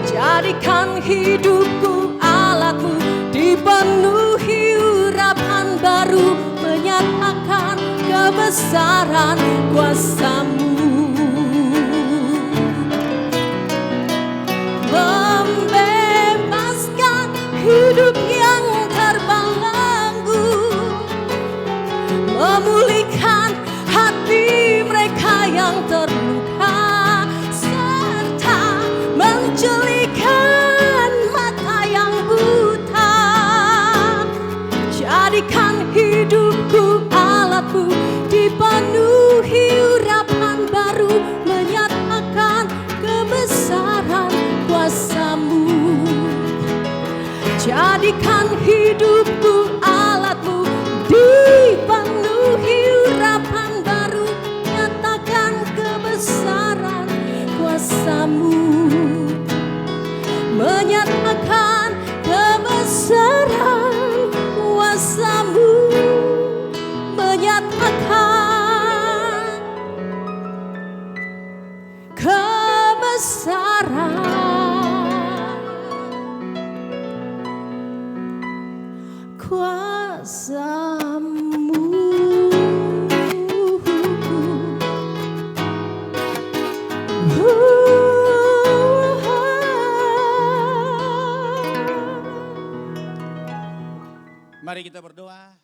Jadikan hidupku alat-Mu, dipenuhi urapan baru, menyatakan kebesaran kuasa-Mu, membebaskan hidup yang terbelenggu, memulihkan hati mereka yang terluka, serta mencelikkan mata yang buta. Jadikan hidupku alat-Mu, dipenuhi urapan baru, menyatakan kebesaran kuasa-Mu. Jadikan hidupku alat-Mu, dipenuhi urapan baru, nyatakan kebesaran kuasa-Mu, menyatakan kebesaran kuasa-Mu, menyatakan kebesaran kuasa-Mu. Mari kita berdoa.